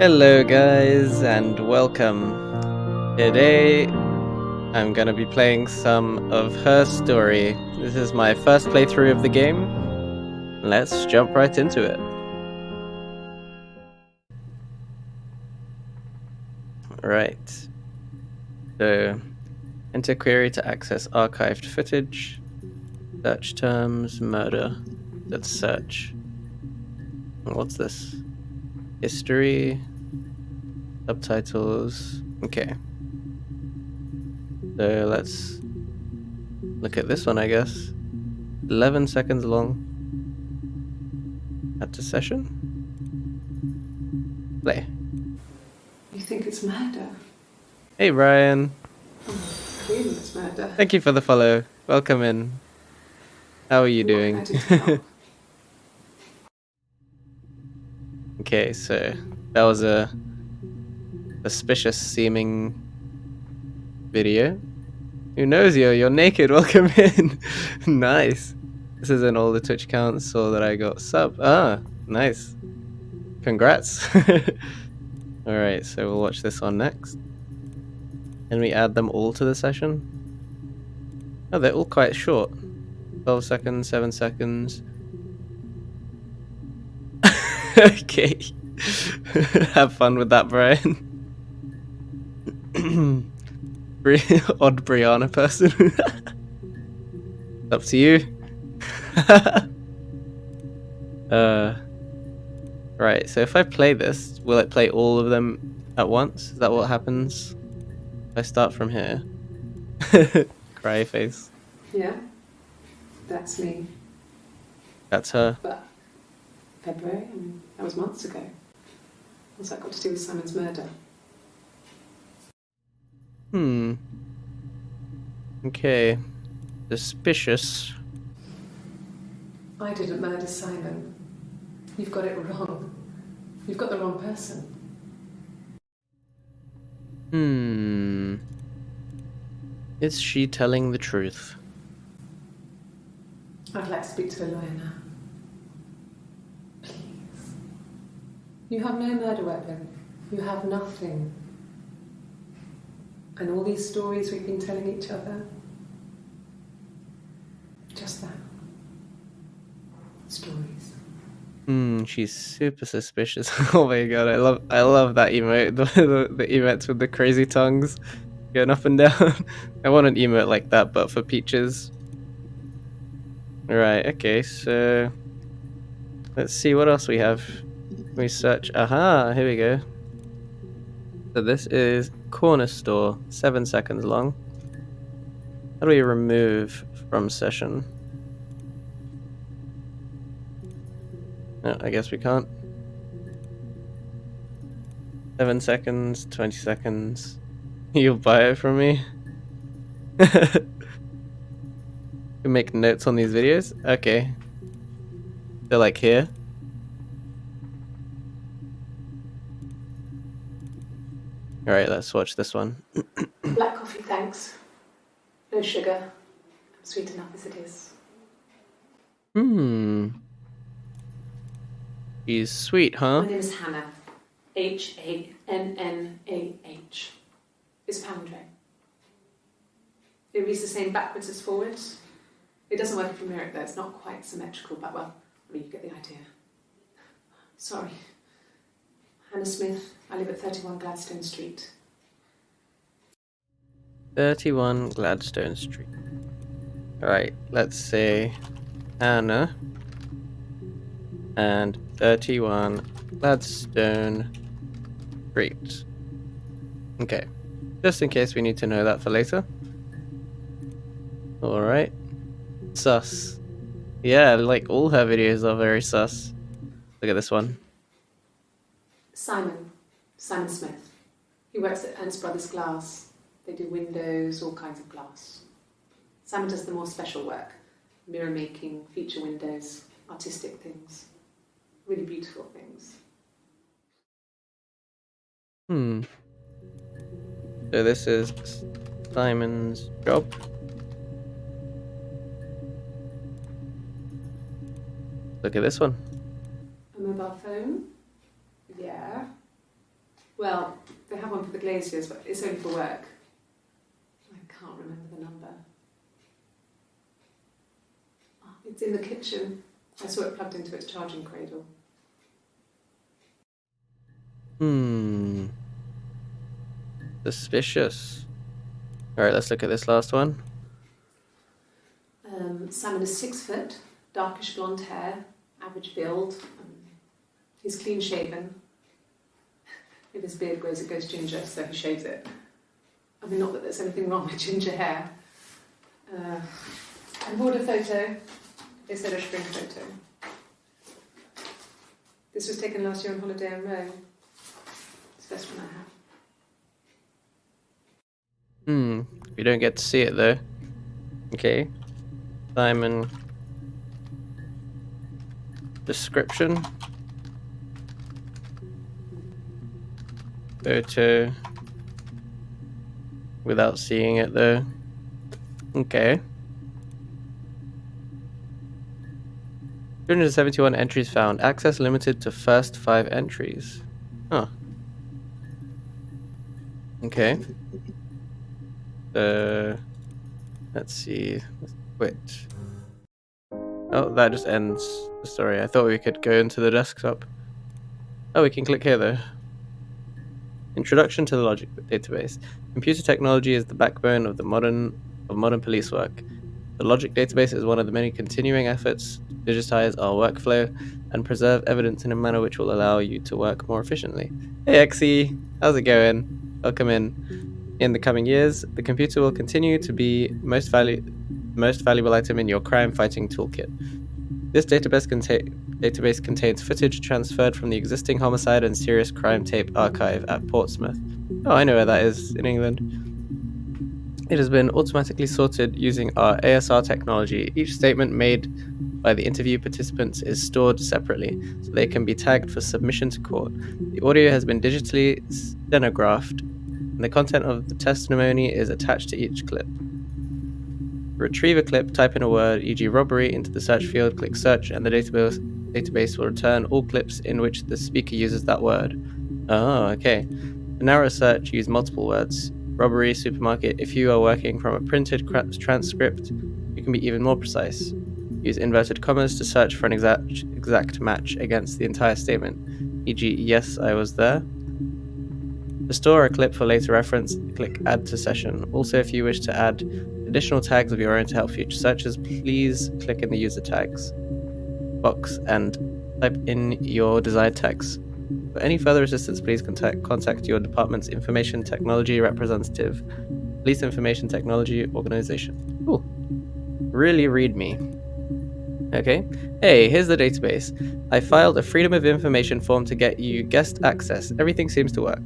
Hello guys and welcome. Today I'm gonna be playing some of Her Story. This is my first playthrough of the game. Let's jump right into it. Right. So, enter query to access archived footage. Search terms, murder. Let's search. What's this? History. Subtitles. Okay. So let's look at this one, I guess. 11 seconds long. Add to session. Play. You think it's murder? Hey Brian. Clearly it's murder. Thank you for the follow. Welcome in. How are you doing? What can I do to help? Okay, so that was a suspicious seeming video. Who knows you? You're naked. Welcome in. Nice. This isn't all the Twitch accounts saw that I got sub. Ah, nice. Congrats. Alright, so we'll watch this one next. Can we add them all to the session? Oh, they're all quite short. 12 seconds, 7 seconds. Okay. Have fun with that, Brian. Odd Brianna person. Up to you. Right, so if I play this, will it play all of them at once? Is that what happens? If I start from here. Cry face. Yeah, that's me. That's her. But February, that was months ago. What's that got to do with Simon's murder? Okay. Suspicious. I didn't murder Simon. You've got it wrong. You've got the wrong person. Is she telling the truth? I'd like to speak to a lawyer now. Please. You have no murder weapon. You have nothing. And all these stories we've been telling each other. Just that. Stories. She's super suspicious. Oh my god, I love that emote. The emotes with the crazy tongues going up and down. I want an emote like that, but for Peaches. Right, okay, so let's see what else we have. We search. Aha, here we go. So this is corner store, 7 seconds long. How do we remove from session? No, I guess we can't. 7 seconds, 20 seconds. You'll buy it from me? You make notes on these videos? Okay. They're like here. Alright, let's watch this one. Black coffee, thanks. No sugar. Sweet enough as it is. She's sweet, huh? My name is Hannah. Hannah. It's Palindrome. It reads the same backwards as forwards. It doesn't work if you mirror it though. It's not quite symmetrical, but well, you get the idea. Sorry. Hannah Smith. I live at 31 Gladstone Street. 31 Gladstone Street. Alright, let's say Hannah and 31 Gladstone Street. Okay, just in case we need to know that for later. Alright. Sus. Yeah, like all her videos are very sus. Look at this one. Simon Smith. He works at Ernst Brothers Glass. They do windows, all kinds of glass. Simon does the more special work. Mirror making, feature windows, artistic things. Really beautiful things. So this is Simon's job. Look at this one. A mobile phone? Yeah. Well, they have one for the glaziers, but it's only for work. I can't remember the number. Oh, it's in the kitchen. I saw it plugged into its charging cradle. Suspicious. Alright, let's look at this last one. Simon is 6 foot, darkish blonde hair, average build. He's clean shaven. If his beard grows, it goes ginger, so he shaves it. I mean, not that there's anything wrong with ginger hair. And border photo. They said a spring photo. This was taken last year on holiday in Rome. It's the best one I have. We don't get to see it though. Okay. Simon. Description. Photo. Without seeing it though. Okay. 271 entries found. Access limited to first 5 entries. Huh. Okay. Let's see. Let's quit. Oh, that just ends the story. I thought we could go into the desktop. Oh, we can click here though. Introduction to the Logic Database. Computer technology is the backbone of modern police work. The Logic Database is one of the many continuing efforts to digitize our workflow and preserve evidence in a manner which will allow you to work more efficiently. Hey Exie, how's it going? Welcome in. In the coming years, the computer will continue to be most valuable item in your crime-fighting toolkit. This database contains footage transferred from the existing homicide and serious crime tape archive at Portsmouth. Oh, I know where that is, in England. It has been automatically sorted using our ASR technology. Each statement made by the interview participants is stored separately, so they can be tagged for submission to court. The audio has been digitally stenographed, and the content of the testimony is attached to each clip. Retrieve a clip, type in a word, e.g. robbery, into the search field, click search, and the database will return all clips in which the speaker uses that word. Oh, okay. To narrow a search, use multiple words. Robbery, supermarket. If you are working from a printed transcript, you can be even more precise. Use inverted commas to search for an exact match against the entire statement, e.g. yes, I was there. To store a clip for later reference, click Add to Session. Also, if you wish to add additional tags of your own to help future searches, please click in the User Tags box and type in your desired tags. For any further assistance, please contact your department's Information Technology representative, Police Information Technology Organization. Cool. Really read me. Okay. Hey, here's the database. I filed a Freedom of Information form to get you guest access. Everything seems to work.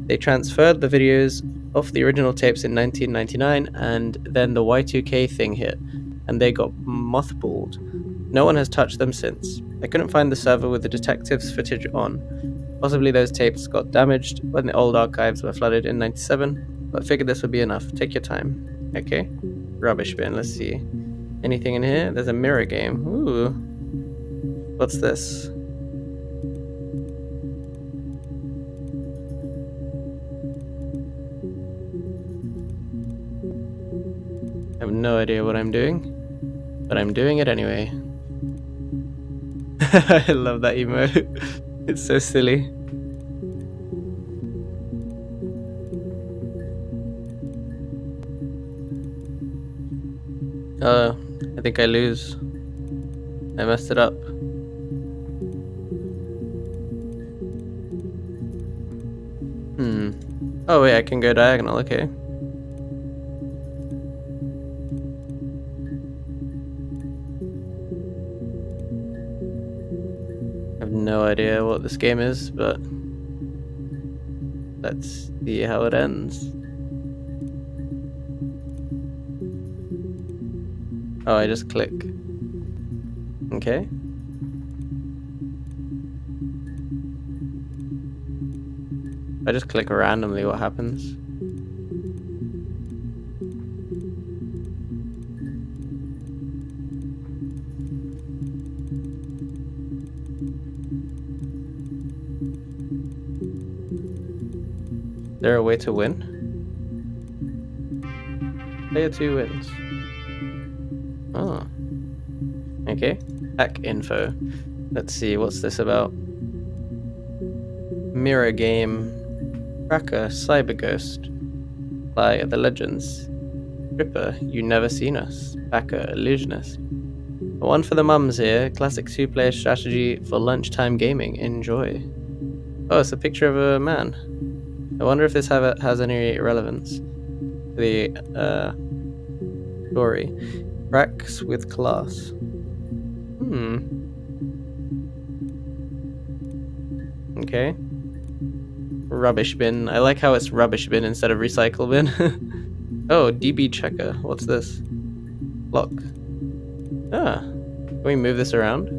They transferred the videos off the original tapes in 1999, and then the Y2K thing hit, and they got mothballed. No one has touched them since. I couldn't find the server with the detectives' footage on. Possibly those tapes got damaged when the old archives were flooded in 97, but figured this would be enough. Take your time. Okay. Rubbish bin, let's see. Anything in here? There's a mirror game. Ooh. What's this? I have no idea what I'm doing, but I'm doing it anyway. I love that emote. It's so silly. I think I lose. I messed it up. Oh wait, I can go diagonal, okay. I have no idea what this game is, but let's see how it ends. Oh, I just click. Okay. I just click randomly, what happens? there a way to win? Player 2 wins. Oh. Okay. Hack info. Let's see, what's this about? Mirror game. Tracker, Cyber Ghost. Fly the Legends. Ripper, You Never Seen Us. Backer, Illusionist. One for the mums here. Classic 2-player strategy for lunchtime gaming. Enjoy. Oh, it's a picture of a man. I wonder if this has any relevance to the story. Cracks with class. Okay. Rubbish bin. I like how it's rubbish bin instead of recycle bin. Oh, DB checker. What's this? Lock. Ah. Can we move this around?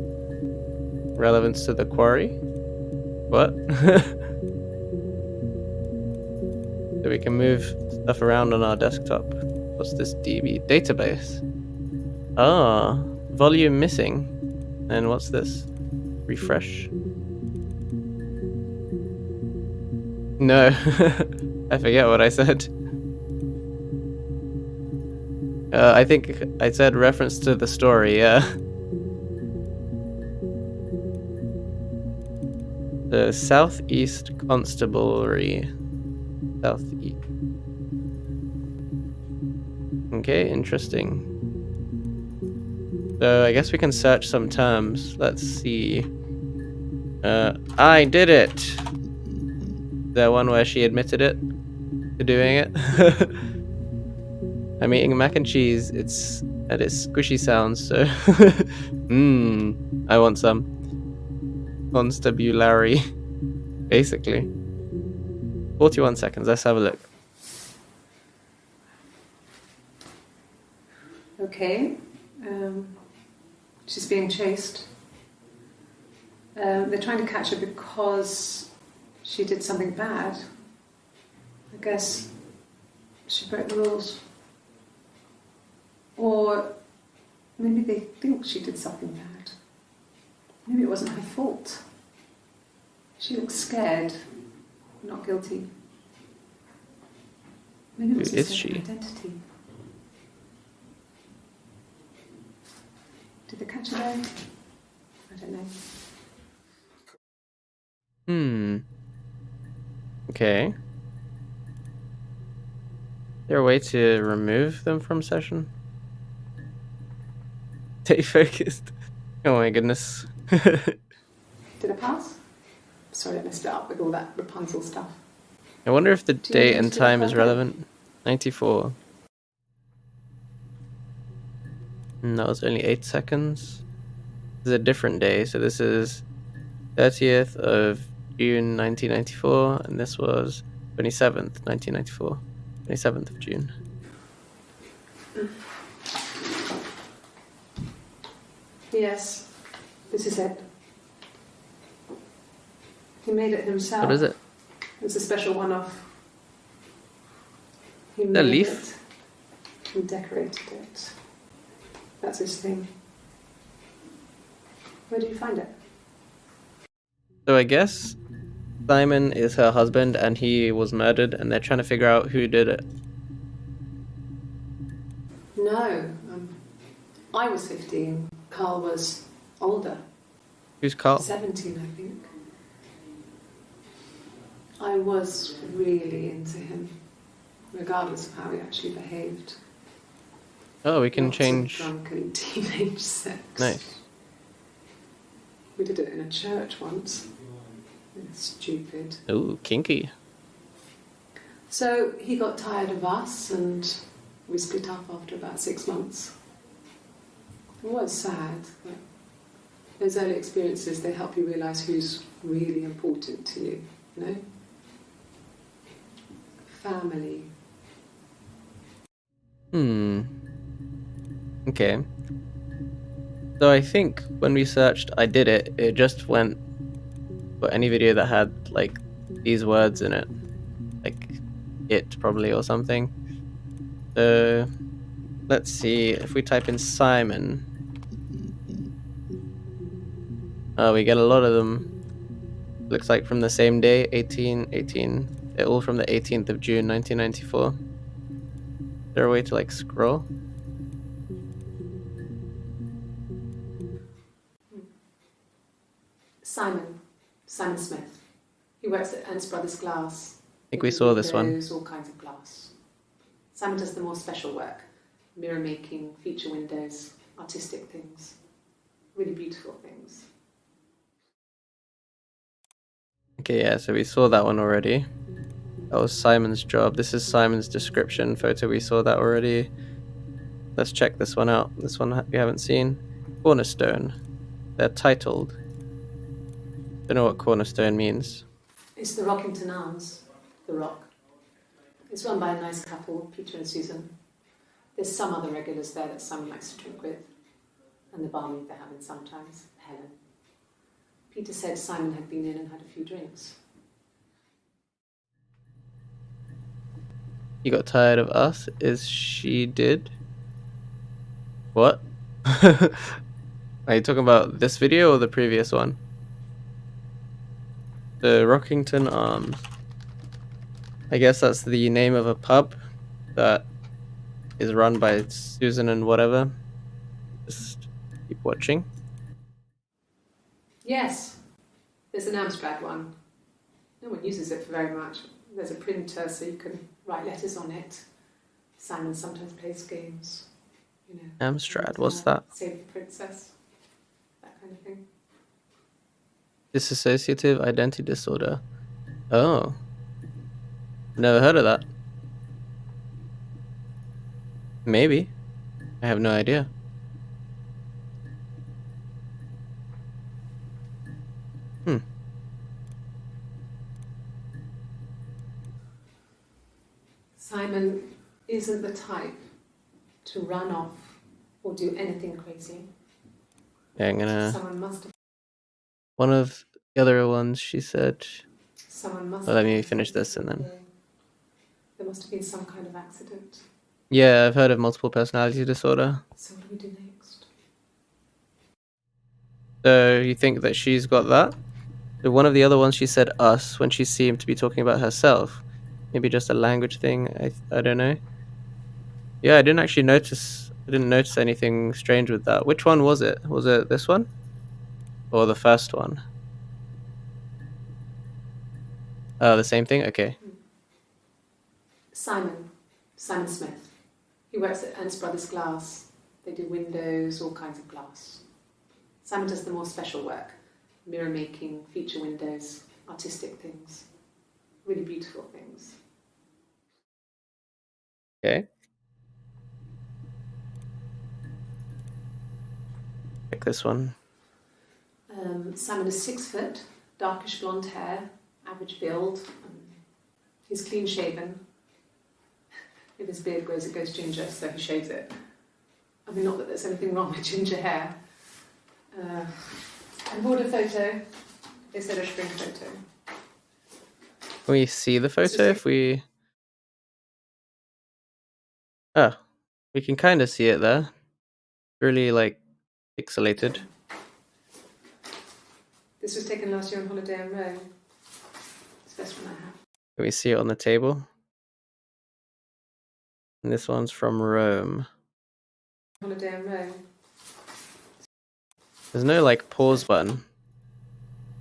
Relevance to the quarry? What? So we can move stuff around on our desktop. What's this DB? Database. Ah. Volume missing. And what's this? Refresh. No. I forget what I said. I think I said reference to the story, yeah. The Southeast Constabulary. Southeast. Okay, interesting. So I guess we can search some terms. Let's see. I did it! The one where she admitted it to doing it. I'm eating mac and cheese. It's squishy sounds, so I want some. Constabulary. Basically. 41 seconds, let's have a look. Okay. She's being chased. They're trying to catch her because she did something bad. I guess she broke the rules. Or maybe they think she did something bad. Maybe it wasn't her fault. She looks scared, not guilty. Maybe it was Who is a she? identity. Did they catch her there? I don't know. Okay. Is there a way to remove them from session? Stay focused. Oh my goodness. Did I pass? Sorry, I messed it up with all that Rapunzel stuff. I wonder if the Do you date want and to time do is that? relevant. 94. And that was only 8 seconds. This is a different day, so this is 30th of June 1994, and this was 27th, 1994. 27th of June. Yes, this is it. He made it himself. What is it? It's a special one-off. He A made leaf? it and decorated it. That's his thing. Where did you find it? So I guess Simon is her husband and he was murdered and they're trying to figure out who did it. No, I was 15. Carl was older. Who's Carl? 17, I think. I was really into him, regardless of how he actually behaved. Oh, we can Lots change. of drunken teenage sex. Nice. We did it in a church once. It's stupid. Ooh, kinky. So he got tired of us and we split up after about 6 months. It was sad, but those early experiences, they help you realise who's really important to you, you know? Family. Okay. So I think when we searched I did it, it just went for any video that had like these words in it. Like it probably or something. So let's see if we type in Simon. We get a lot of them. Looks like from the same day, 18, 18, They're all from the 18th of June, 1994. Is there a way to like scroll? Simon Smith. He works at Ernst Brothers Glass. I think we saw this one. Windows, all kinds of glass. Simon does the more special work, mirror making, feature windows, artistic things, really beautiful things. Okay, yeah, so we saw that one already. That was Simon's job. This is Simon's description photo. We saw that already. Let's check this one out. This one we haven't seen. Cornerstone. They're titled. Don't know what Cornerstone means. It's the Rockington Arms, the Rock. It's run by a nice couple, Peter and Susan. There's some other regulars there that Simon likes to drink with, and the barmaid they're having sometimes, Helen. Peter said Simon had been in and had a few drinks. He got tired of us? Is she did? What? Are you talking about this video or the previous one? The Rockington Arms. I guess that's the name of a pub that is run by Susan and whatever. Just keep watching. Yes, there's an Amstrad one. No one uses it for very much. There's a printer so you can write letters on it. Simon sometimes plays games, you know. Amstrad, what's that? Save the Princess, that kind of thing. Dissociative identity disorder. Oh. Never heard of that. Maybe. I have no idea. Simon isn't the type to run off or do anything crazy. Yeah, I'm gonna... Someone must have... One of the other ones, she said... Someone must Well, let me finish this and then... There must have been some kind of accident. Yeah, I've heard of multiple personality disorder. So what do we do next? So, you think that she's got that? So one of the other ones, she said us when she seemed to be talking about herself. Maybe just a language thing, I don't know. Yeah, I didn't notice anything strange with that. Which one was it? Was it this one? Or the first one? Oh, the same thing? Okay. Simon Smith. He works at Ernst Brothers Glass. They do windows, all kinds of glass. Simon does the more special work, mirror making, feature windows, artistic things, really beautiful things. Okay. Check this one. Simon is 6 foot, darkish blonde hair, average build. He's clean shaven. If his beard grows, it goes ginger, so he shaves it. I mean, not that there's anything wrong with ginger hair. And board a photo. They said a shrink photo. Can we see the photo if we... Oh, we can kind of see it there. Really, like, pixelated. This was taken last year on holiday in Rome. It's the best one I have. Can we see it on the table? And this one's from Rome. Holiday in Rome. There's no, like, pause button.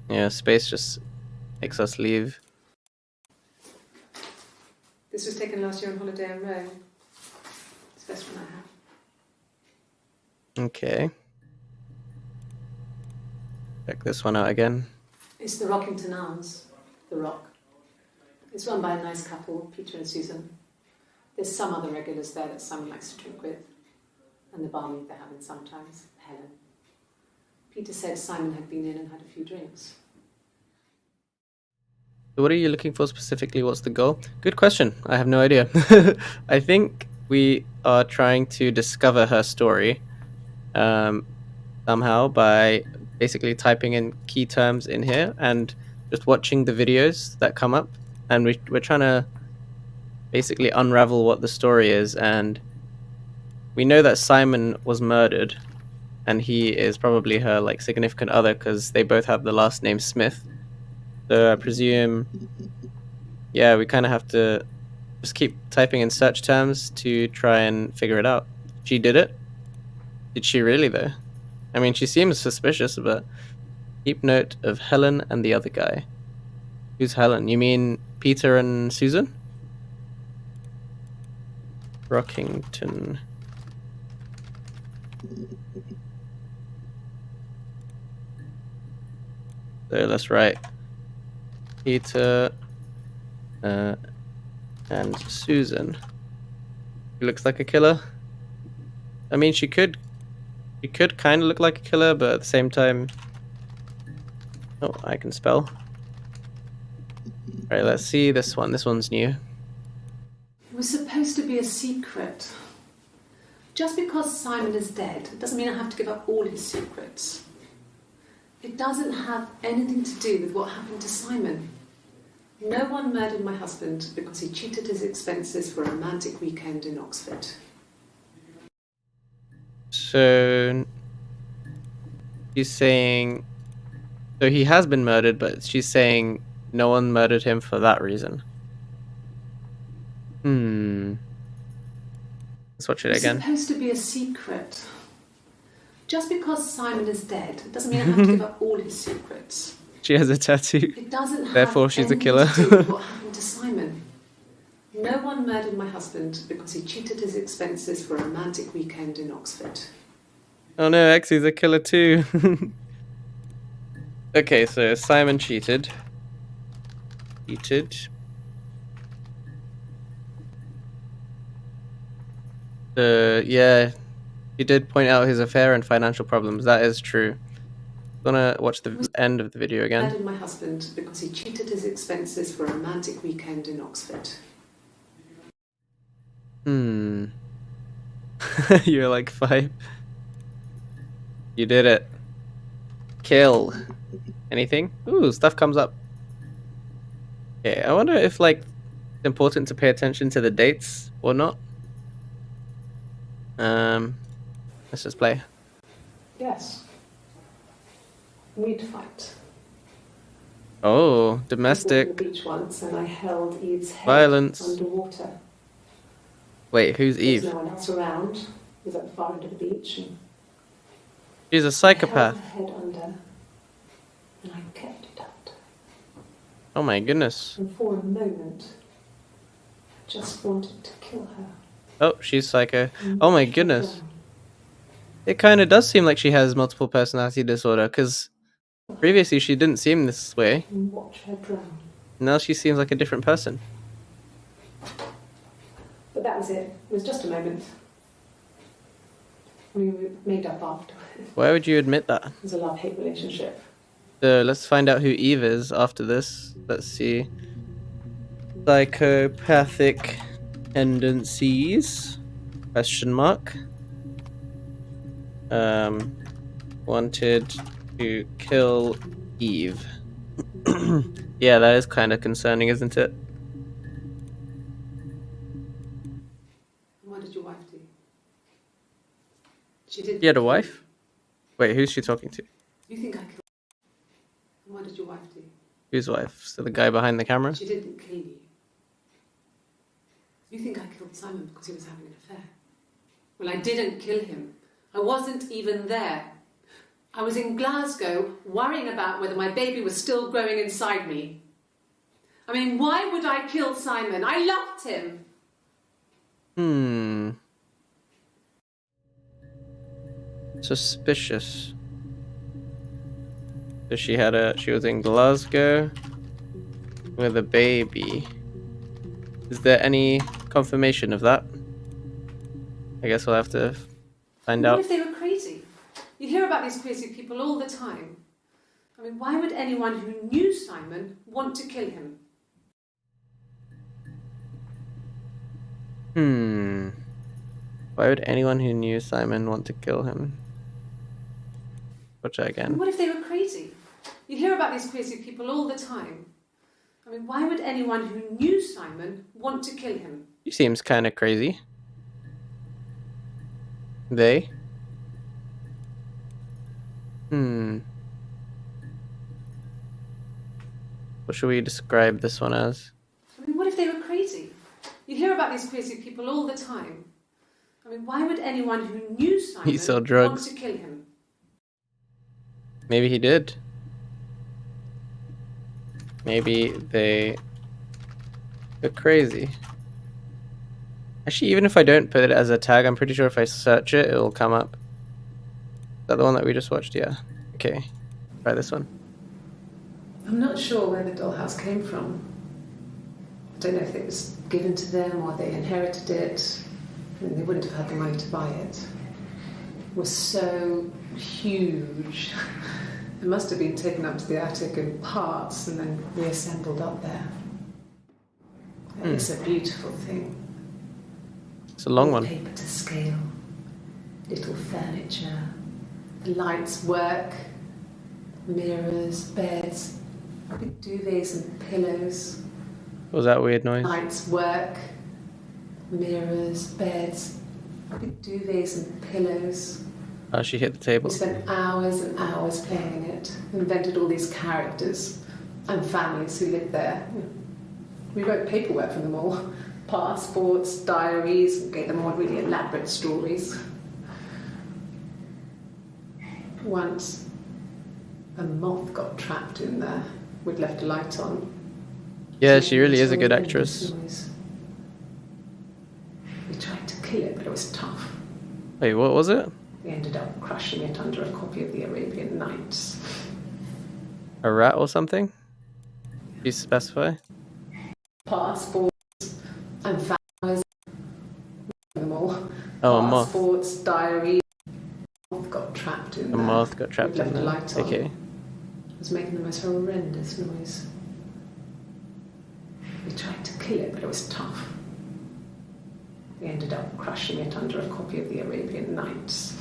Yeah, space just makes us leave. This was taken last year on holiday in Rome. It's the best one I have. Okay. Check this one out again. It's the Rockington Arms, the Rock. It's run by a nice couple, Peter and Susan. There's some other regulars there that Simon likes to drink with, and the barmaid they're having sometimes, Helen. Peter said Simon had been in and had a few drinks. So what are you looking for specifically? What's the goal? Good question. I have no idea. I think we are trying to discover her story somehow by basically typing in key terms in here and just watching the videos that come up. And we're trying to basically unravel what the story is. And we know that Simon was murdered, and he is probably her like significant other because they both have the last name Smith. So I presume, yeah, we kind of have to just keep typing in search terms to try and figure it out. She did it? Did she really, though? I mean, she seems suspicious, but keep note of Helen and the other guy. Who's Helen? You mean Peter and Susan? Rockington. So let's write Peter and Susan. She looks like a killer. I mean, she could kind of look like a killer, but at the same time... Oh, I can spell. Alright, let's see this one. This one's new. It was supposed to be a secret. Just because Simon is dead doesn't mean I have to give up all his secrets. It doesn't have anything to do with what happened to Simon. No one murdered my husband because he cheated his expenses for a romantic weekend in Oxford. So she's saying... So he has been murdered, but she's saying no one murdered him for that reason. Let's watch it again. It's supposed to be a secret. Just because Simon is dead doesn't mean I have to give up all his secrets. She has a tattoo. It doesn't have Therefore, she's a killer. anything to do with what happened to Simon. No one murdered my husband because he cheated his expenses for a romantic weekend in Oxford. Oh no, Exy's a killer too. Okay, so Simon cheated. Yeah, he did point out his affair and financial problems. That is true. I'm gonna watch the end of the video again. Murdered my husband because he cheated his expenses for a romantic weekend in Oxford. You're like 5. You did it. Kill. Anything? Ooh, stuff comes up. Okay, I wonder if like it's important to pay attention to the dates or not. Let's just play. Yes. We'd fight. Oh, I domestic walked on the beach once and I held Eve's head violence. underwater. Wait, who's Eve? There's no one else around. He was at the far end of the beach and She's a I psychopath. held her head under and I kept it up. Oh my goodness. And for a moment, I just wanted to kill her. Oh, she's psycho. and Oh my watch her goodness. drown. It kind of does seem like she has multiple personality disorder, because previously she didn't seem this way. And watch her drown. Now she seems like a different person. But that was it. It was just a moment. We were made up after. Why would you admit that? It was a love-hate relationship. So let's find out who Eve is after this. Let's see. Psychopathic tendencies? Question mark. Wanted to kill Eve. Yeah, that is kind of concerning, isn't it? What did your wife do? She did. She had a wife? Wait, who's she talking to? You think I killed? What did your wife do? Whose wife? So the guy behind the camera? She didn't kill you. You think I killed Simon because he was having an affair? Well, I didn't kill him. I wasn't even there. I was in Glasgow worrying about whether my baby was still growing inside me. I mean, why would I kill Simon? I loved him. Suspicious. So she was in Glasgow with a baby. Is there any confirmation of that? I guess we'll have to find What out. if they were crazy? You hear about these crazy people all the time. I mean, why would anyone who knew Simon want to kill him? Why would anyone who knew Simon want to kill him? Watch that again. What if they were crazy? You hear about these crazy people all the time. I mean, why would anyone who knew Simon want to kill him? She seems kind of crazy. They? What should we describe this one as? I mean, about these crazy people all the time. I mean, why would anyone who knew Simon He sold want drugs. to kill him? Maybe he did. Maybe they were crazy. Actually, even if I don't put it as a tag, I'm pretty sure if I search it, it'll come up. Is that the one that we just watched? Yeah. Okay. Try this one. I'm not sure where the dollhouse came from. I don't know if it was given to them or they inherited it. I mean, they wouldn't have had the money to buy it. It was so huge. It must have been taken up to the attic in parts and then reassembled up there. It's a beautiful thing. It's a long one. Paper to scale, little furniture, the lights work, mirrors, beds, big duvets and pillows. What was that weird noise? Lights work, mirrors, beds, big duvets and pillows. Oh, she hit the table. We spent hours and hours playing in it, invented all these characters and families who lived there. We wrote paperwork for them all, passports, diaries, and gave them all really elaborate stories. Once, a moth got trapped in there. We'd left a light on. Yeah, she really is a good actress. We tried to kill it, but it was tough. Wait, what was it? We ended up crushing it under a copy of the Arabian Nights. A rat or something? Do you specify? Passports and families. Them all. Oh, a moth. Passports, diaries. A moth got trapped in A there. moth got trapped We'd in left the there. light on. Okay. It was making the most horrendous noise. We tried to kill it, but it was tough. We ended up crushing it under a copy of the Arabian Nights.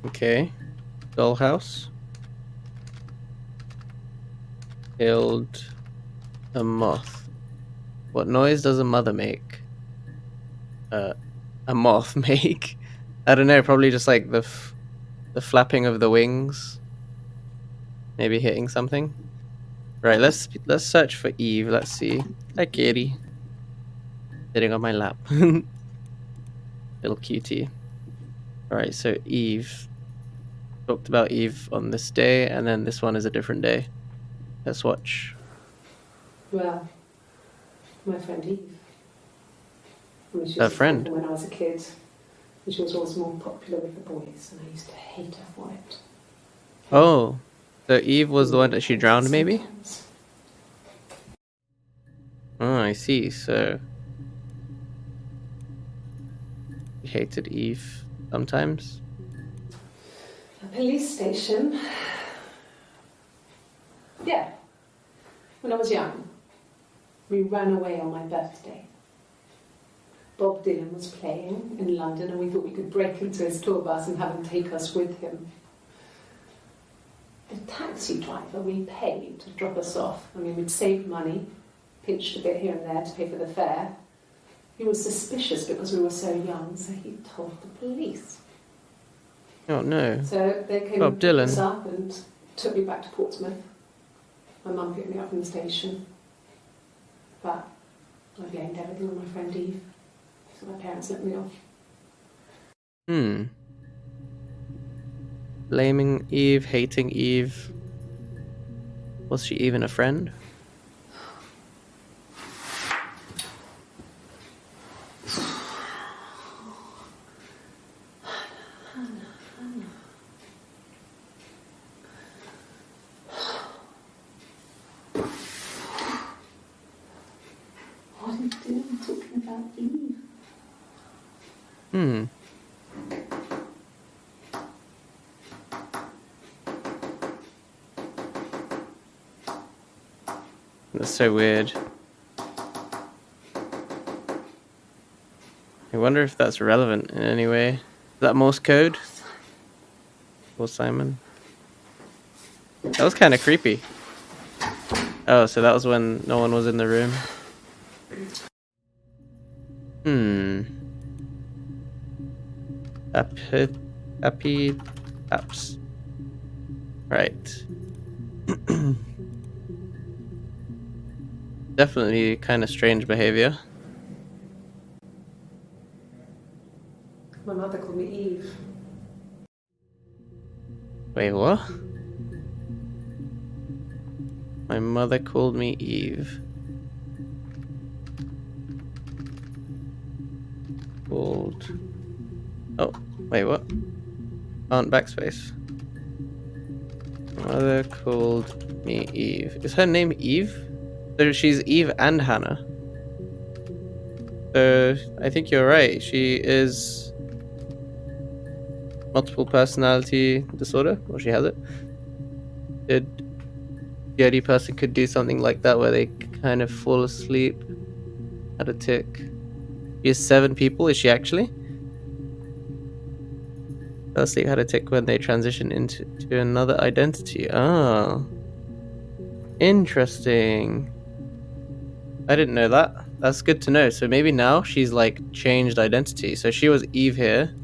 Okay. Dollhouse. Killed a moth. What noise does a mother make? A moth make? I don't know, probably just like the flapping of the wings. Maybe hitting something. Right, let's search for Eve. Let's see. Hi, kitty. Sitting on my lap. Little cutie. Alright, so Eve. Talked about Eve on this day, and then this one is a different day. Let's watch. Well, my friend Eve. I mean, she A was friend? when I was a kid, and she was always more popular with the boys, and I used to hate her for it. Oh, so Eve was the one that she drowned, maybe? Sometimes. Oh, I see. So he hated Eve sometimes. A police station. Yeah. When I was young, we ran away on my birthday. Bob Dylan was playing in London, and we thought we could break into his tour bus and have him take us with him. The taxi driver we paid to drop us off, I mean, we'd saved money, pinched a bit here and there to pay for the fare. He was suspicious because we were so young, so he told the police. Oh no. So they came Bob and picked us Dylan. up and took me back to Portsmouth. My mum picked me up from the station. But I blamed everything on my friend Eve. So my parents let me off. Blaming Eve, hating Eve. Was she even a friend? What are you doing talking about Eve? That's so weird. I wonder if that's relevant in any way. Is that Morse code? Or Simon? That was kind of creepy. Oh, so that was when no one was in the room. Happy apps. Right. Definitely kind of strange behavior. My mother called me Eve. Wait, what? My mother called me Eve. Called... Oh, wait, what? Aunt backspace. Mother called me Eve. Is her name Eve? So she's Eve and Hannah. So I think you're right. She is multiple personality disorder, or she has it. The only person could do something like that where they kind of fall asleep at a tick. She has 7 people, is she actually? Fell asleep had a tick when they transition into another identity. Oh. Interesting. I didn't know that. That's good to know. So maybe now she's like changed identity. So she was Eve here.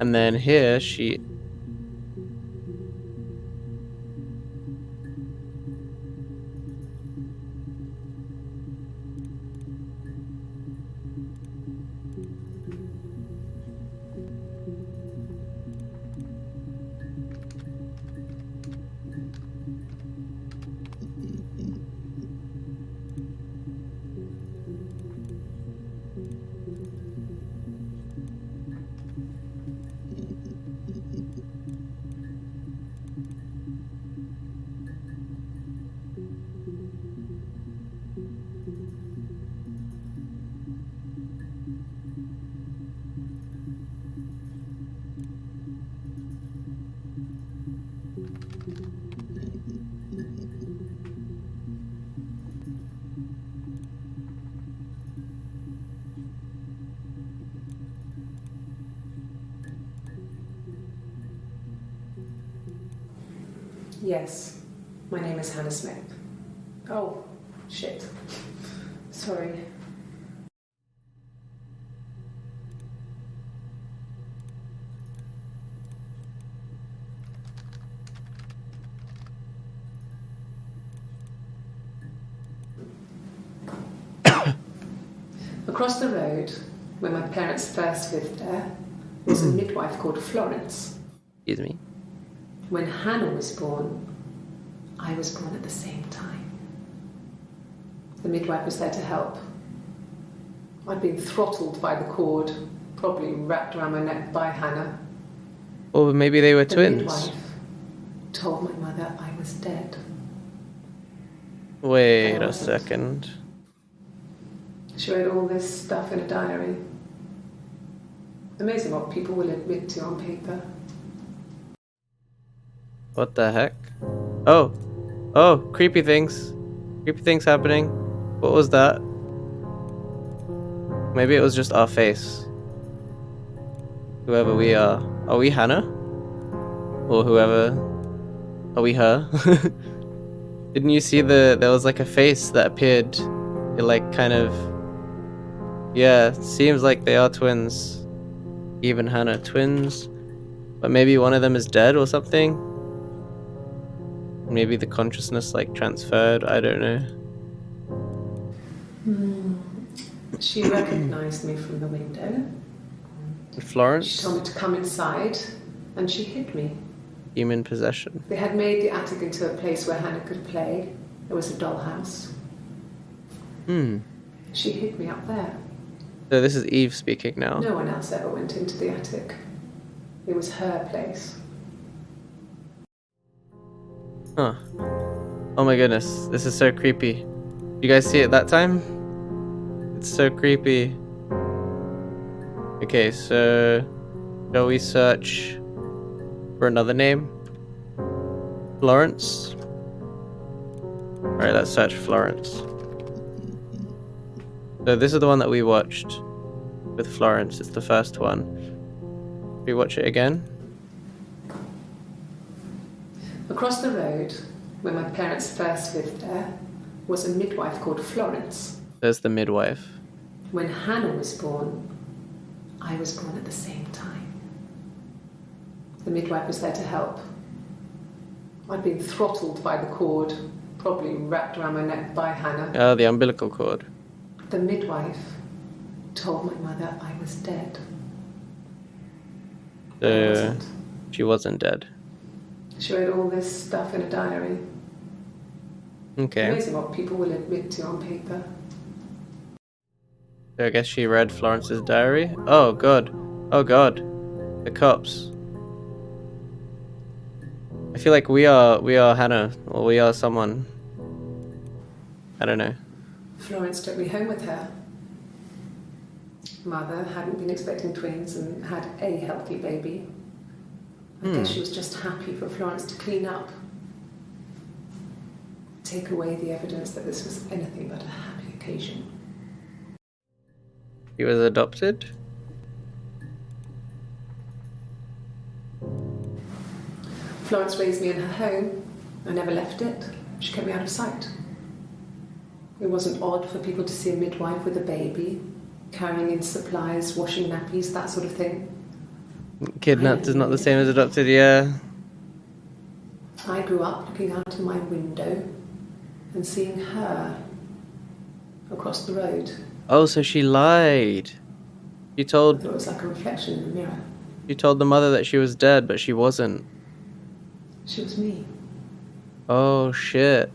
And then here she... Yes, my name is Hannah Smith. Oh, shit. Sorry. Across the road, where my parents first lived there, was a midwife called Florence. Excuse me. When Hannah was born, I was born at the same time. The midwife was there to help. I'd been throttled by the cord, probably wrapped around my neck by Hannah. Or maybe they were The twins. midwife told my mother I was dead. Wait I a wasn't. second. She wrote all this stuff in a diary. Amazing what people will admit to on paper. What the heck? Oh. Oh, creepy things. Creepy things happening. What was that? Maybe it was just our face. Whoever we are. Are we Hannah? Or whoever... Are we her? Didn't you see there was like a face that appeared? It like kind of... Yeah, seems like they are twins. Even Hannah, twins. But maybe one of them is dead or something? Maybe the consciousness like transferred, I don't know. She recognized me from the window. She Florence? told me to come inside, and she hid me. Human possession. They had made the attic into a place where Hannah could play. There was a dollhouse. She hid me up there. So this is Eve speaking now. No one else ever went into the attic. It was her place. Huh. Oh my goodness, this is so creepy. You guys see it that time? It's so creepy. Okay, so shall we search for another name? Florence? Alright, let's search Florence. So this is the one that we watched with Florence. It's the first one. Should we watch it again? Across the road, where my parents first lived there, was a midwife called Florence. There's the midwife. When Hannah was born, I was born at the same time. The midwife was there to help. I'd been throttled by the cord, probably wrapped around my neck by Hannah. Oh, the umbilical cord. The midwife told my mother I was dead. I wasn't. She wasn't dead. She wrote all this stuff in a diary. Okay. Amazing what people will admit to on paper. So I guess she read Florence's diary. Oh god. Oh god. The cops. I feel like we are Hannah, or we are someone. I don't know. Florence took me home with her. Mother hadn't been expecting twins and had a healthy baby. I guess she was just happy for Florence to clean up. Take away the evidence that this was anything but a happy occasion. He was adopted? Florence raised me in her home. I never left it. She kept me out of sight. It wasn't odd for people to see a midwife with a baby, carrying in supplies, washing nappies, that sort of thing. Kidnapped is not the same as adopted, yeah. I grew up looking out of my window and seeing her across the road. Oh, so she lied. She I told thought it was like a reflection in the mirror. the mother that she was dead, but she wasn't. She was me. Oh shit.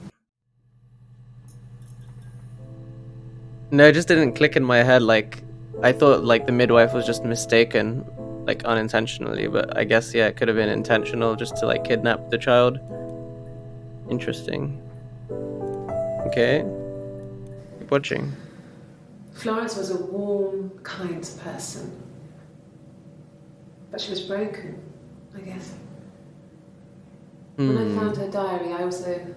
No, it just didn't click in my head. Like, I thought like the midwife was just mistaken, like unintentionally, but I guess yeah, it could have been intentional just to like kidnap the child. Interesting. Okay. Keep watching. Florence was a warm, kind person. But she was broken, I guess. When I found her diary, I also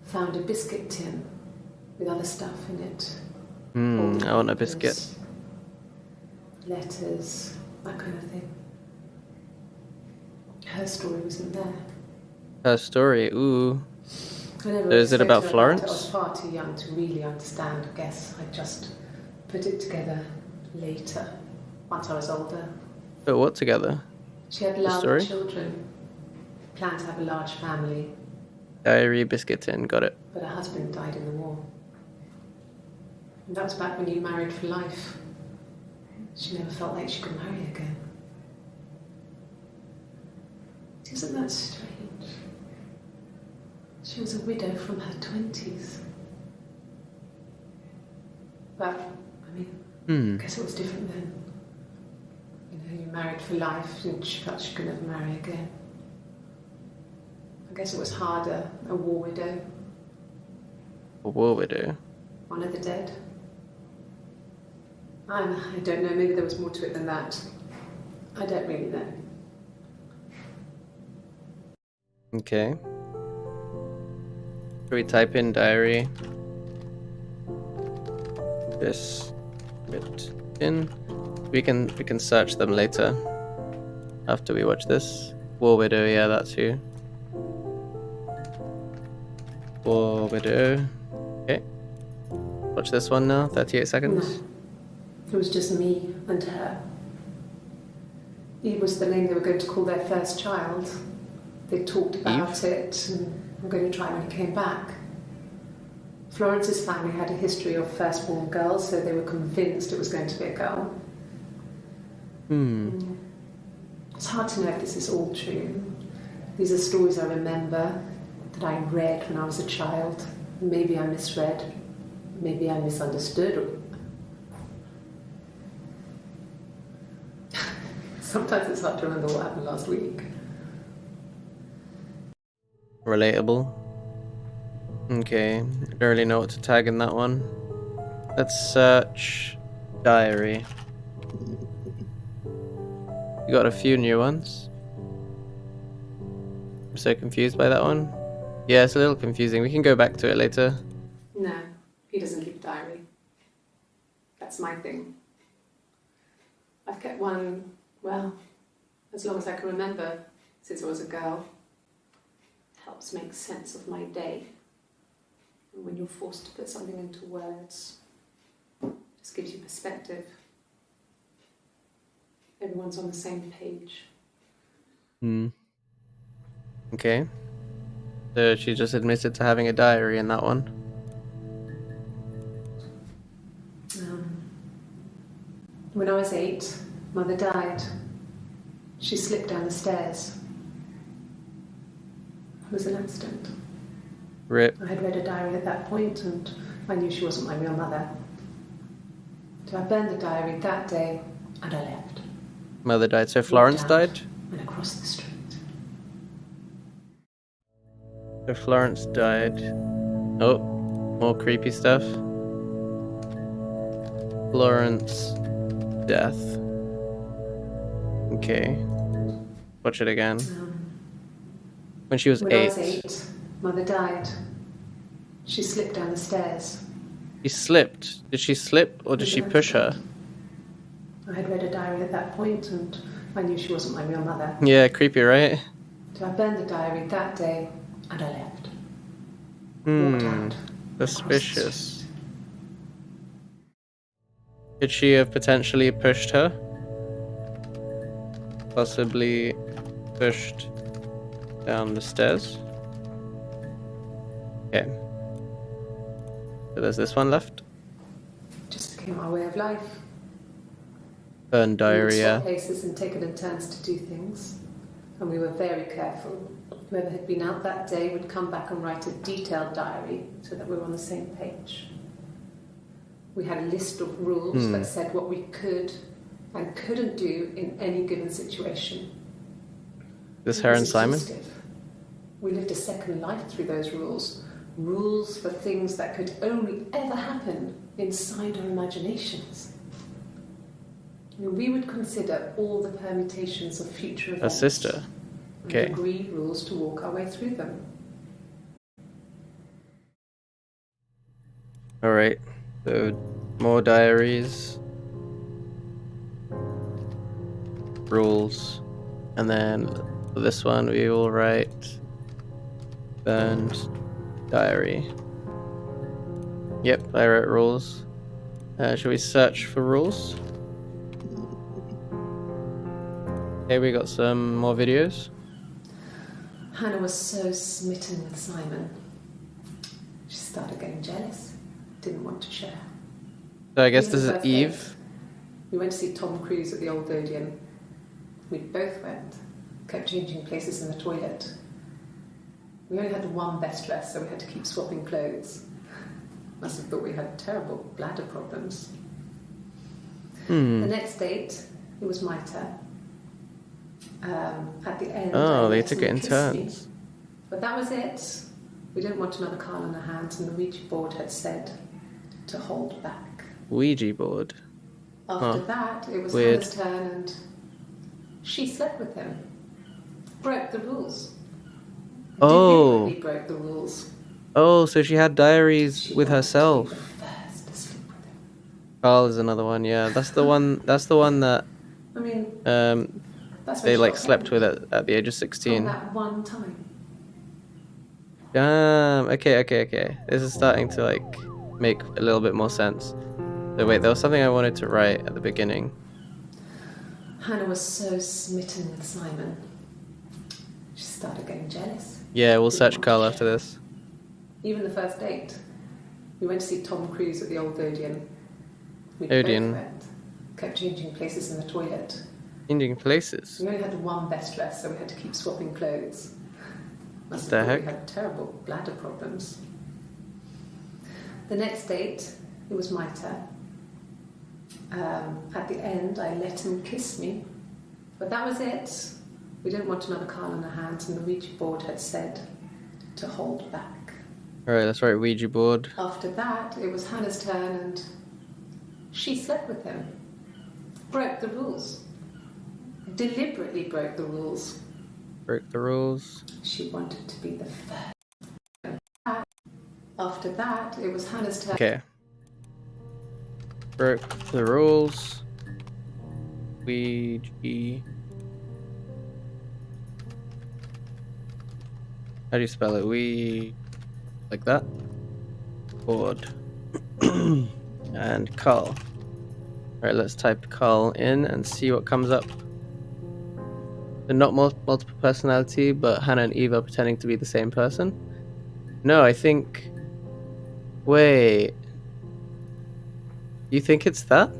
found a biscuit tin with other stuff in it. I want a biscuit. Letters, that kind of thing. Her story wasn't there. Her story, ooh. I never So is it about spoke to her Florence? I was far too young to really understand, I guess. I just put it together later, once I was older. But what together? She had story? children, planned to have a large family, Diary, biscuit tin, got it. but her husband died in the war. And that was back when you married for life. She never felt like she could marry again. Isn't that strange? She was a widow from her 20s. But, I mean, I guess it was different then. You know, you married for life and she felt she could never marry again. I guess it was harder, a war widow. A war widow. One of the dead. I don't know, maybe there was more to it than that. I don't really know. Okay. Should we type in diary? This bit in. We can search them later. After we watch this. War widow, yeah, that's who. War widow. Okay. Watch this one now. 38 seconds. No. It was just me and her. Eve was the name they were going to call their first child. They talked about it, and I'm going to try when he came back. Florence's family had a history of firstborn girls, so they were convinced it was going to be a girl. It's hard to know if this is all true. These are stories I remember, that I read when I was a child. Maybe I misread, maybe I misunderstood. Sometimes it's hard to remember what happened last week. Relatable. Okay, don't really know what to tag in that one. Let's search diary. You got a few new ones. I'm so confused by that one. Yeah, it's a little confusing. We can go back to it later. No, he doesn't keep a diary. That's my thing. I've kept one, well, as long as I can remember, since I was a girl. It helps make sense of my day. And when you're forced to put something into words, it just gives you perspective. Everyone's on the same page. Okay. So she just admitted to having a diary in that one. When I was 8, Mother died. She slipped down the stairs. It was an accident. Rip. I had read a diary at that point and I knew she wasn't my real mother. So I burned the diary that day and I left. Mother died. So Florence died? And across the street. So Florence died. Oh, more creepy stuff. Florence death. Okay. Watch it again. When she was when 8. I was 8, Mother died. She slipped down the stairs. She slipped. Did she slip or did she push her? I had read a diary at that point and I knew she wasn't my real mother. Yeah, creepy, right? So I burned the diary that day and I left. Walked out. Suspicious. Could she have potentially pushed her? Possibly pushed down the stairs. Okay. So there's this one left. Just became our way of life. Burn We would diarrhea. swap places and take it in turns to do things. And we were very careful. Whoever had been out that day would come back and write a detailed diary so that we were on the same page. We had a list of rules that said what we could and couldn't do in any given situation. This It her was and Simon? exhaustive. We lived a second life through those rules. Rules for things that could only ever happen inside our imaginations. We would consider all the permutations of future Her events. sister. Okay. And agree rules to walk our way through them. Alright. So more diaries. Rules. And then for this one we will write burned diary. Yep, I wrote rules. Should we search for rules? Okay, we got some more videos. Hannah was so smitten with Simon. She started getting jealous, didn't want to share. So I guess Even this is the first Eve. day, we went to see Tom Cruise at the Old Odeon. We both went, kept changing places in the toilet. We only had one best dress, so we had to keep swapping clothes. Must have thought we had terrible bladder problems. The next date, it was my turn. At the end, Oh, I they let took him it in kiss turns. me. But that was it. We didn't want another Carl on our hands, and the Ouija board had said to hold back. Ouija board. After that, it was Weird. Hannah's turn, and she slept with him. Broke the rules. Oh. Deliberately broke the rules. Oh, so she had diaries She with wanted herself. to be the first to sleep with him. Carl is another one, yeah. That's the one that I mean, that's they when she like got slept with pregnant. at the age of From 16. that one time. Damn. Okay. This is starting to like make a little bit more sense. So wait, there was something I wanted to write at the beginning. Hannah was so smitten with Simon. She started getting jealous. Yeah, we'll Didn't search want Carl to after share. this. Even the first date. We went to see Tom Cruise at the Old Odeon. We Odeon. both went, kept changing places in the toilet. Changing places. We only had one best dress, so we had to keep swapping clothes. Must The have thought heck? we had terrible bladder problems. The next date, it was my turn. At the end, I let him kiss me. But that was it. We didn't want another Carl on our hands, and the Ouija board had said to hold back. Alright, let's write Ouija board. After that, it was Hannah's turn, and she slept with him. Broke the rules. Deliberately broke the rules. Break the rules. She wanted to be the first. After that, it was Hannah's turn. Okay. Broke the rules. Ouija. How do you spell it? We like that. Board. And Carl. Alright, let's type Carl in and see what comes up. So not multiple personality, but Hannah and Eve are pretending to be the same person. No, I think... Wait. You think it's that?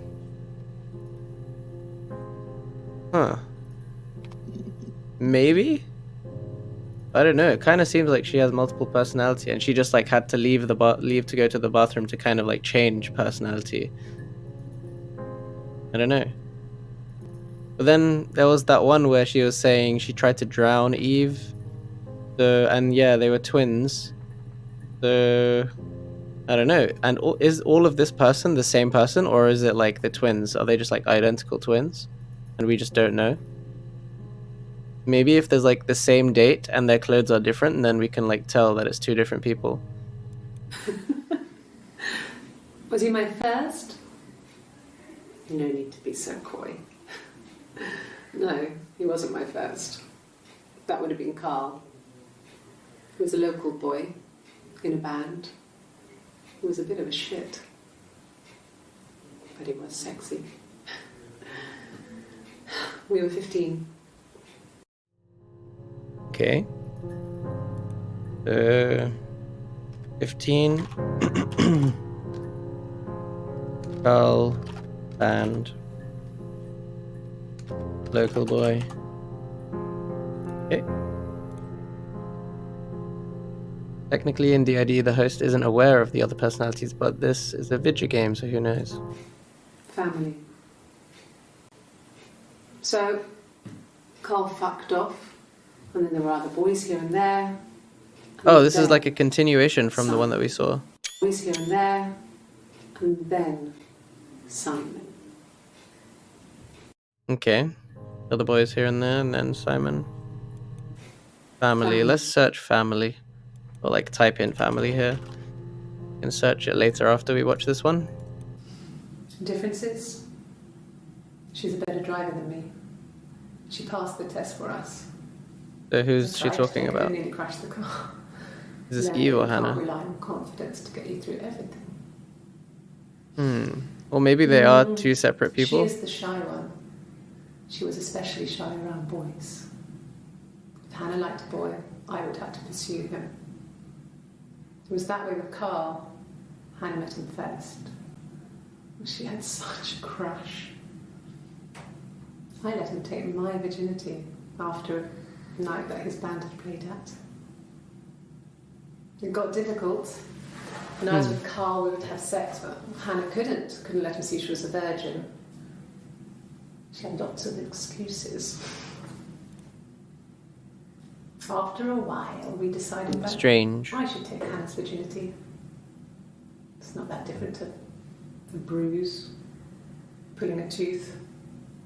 Huh. Maybe? I don't know. It kind of seems like she has multiple personality, and she just like had to leave leave to go to the bathroom to kind of like change personality. I don't know. But then there was that one where she was saying she tried to drown Eve. So, and yeah, they were twins. So I don't know. And is all of this person the same person, or is it like the twins? Are they just like identical twins, and we just don't know? Maybe if there's like the same date and their clothes are different, then we can like tell that it's two different people. Was he my first? No need to be so coy. No, he wasn't my first. That would have been Carl. He was a local boy in a band. He was a bit of a shit. But he was sexy. We were 15. Okay. 15. Carl, band, local boy. Okay. Technically in DID the host isn't aware of the other personalities, but this is a video game, so who knows? Family. So, Carl fucked off, and then there were other boys here and there. Oh, this is like a continuation from the one that we saw. Boys here and there, and then Simon. Okay. Other boys here and there, and then Simon. Family. Let's search family. Or like type in family here. And search it later after we watch this one. Differences? She's a better driver than me. She passed the test for us. So who's she talking about? Nearly crashed the car. Is this Eve or Hannah? Can't rely on confidence to get you through everything. Or maybe they are two separate people. She is the shy one. She was especially shy around boys. If Hannah liked a boy, I would have to pursue him. It was that way with Carl. Hannah met him first. She had such a crush. I let him take my virginity after a night that his band had played at. It got difficult. When I was with Carl, we would have sex, but Hannah couldn't let him see she was a virgin. She had lots of excuses. After a while, we decided that Strange. I should take Hannah's virginity. It's not that different to a bruise, pulling a tooth,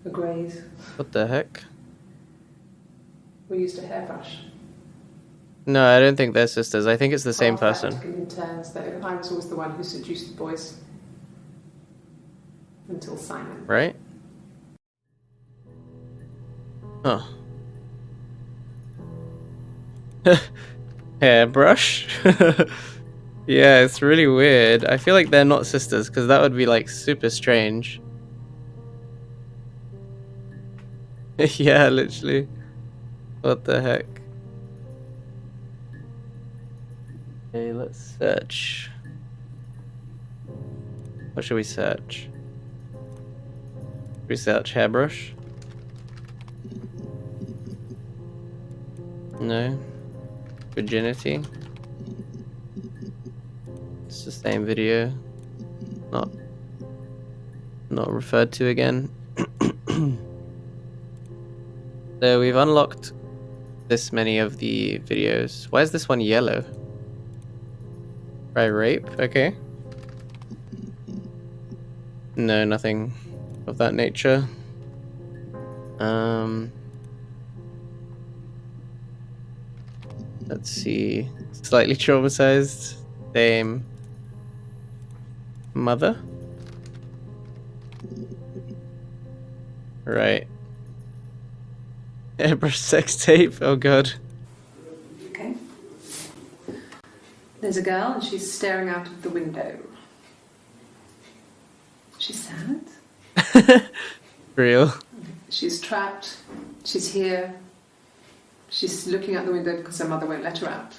a graze. What the heck? We used a hairbrush. No, I don't think they're sisters. I think it's the same person. In turns, though, I was always the one who seduced the boys. Until Simon. Right? Huh. Hairbrush? Yeah, it's really weird. I feel like they're not sisters, because that would be like super strange. Yeah, literally. What the heck? Okay, let's search. What should we search? Should we search hairbrush? No. Virginity. It's the same video. Not referred to again. So we've unlocked this many of the videos. Why is this one yellow? By rape? Okay. No, nothing of that nature. Let's see. Slightly traumatized. Same. Mother? Right. Airbrush sex tape. Oh god. Okay. There's a girl and she's staring out of the window. She's sad. Real. She's trapped. She's here. She's looking out the window because her mother won't let her out.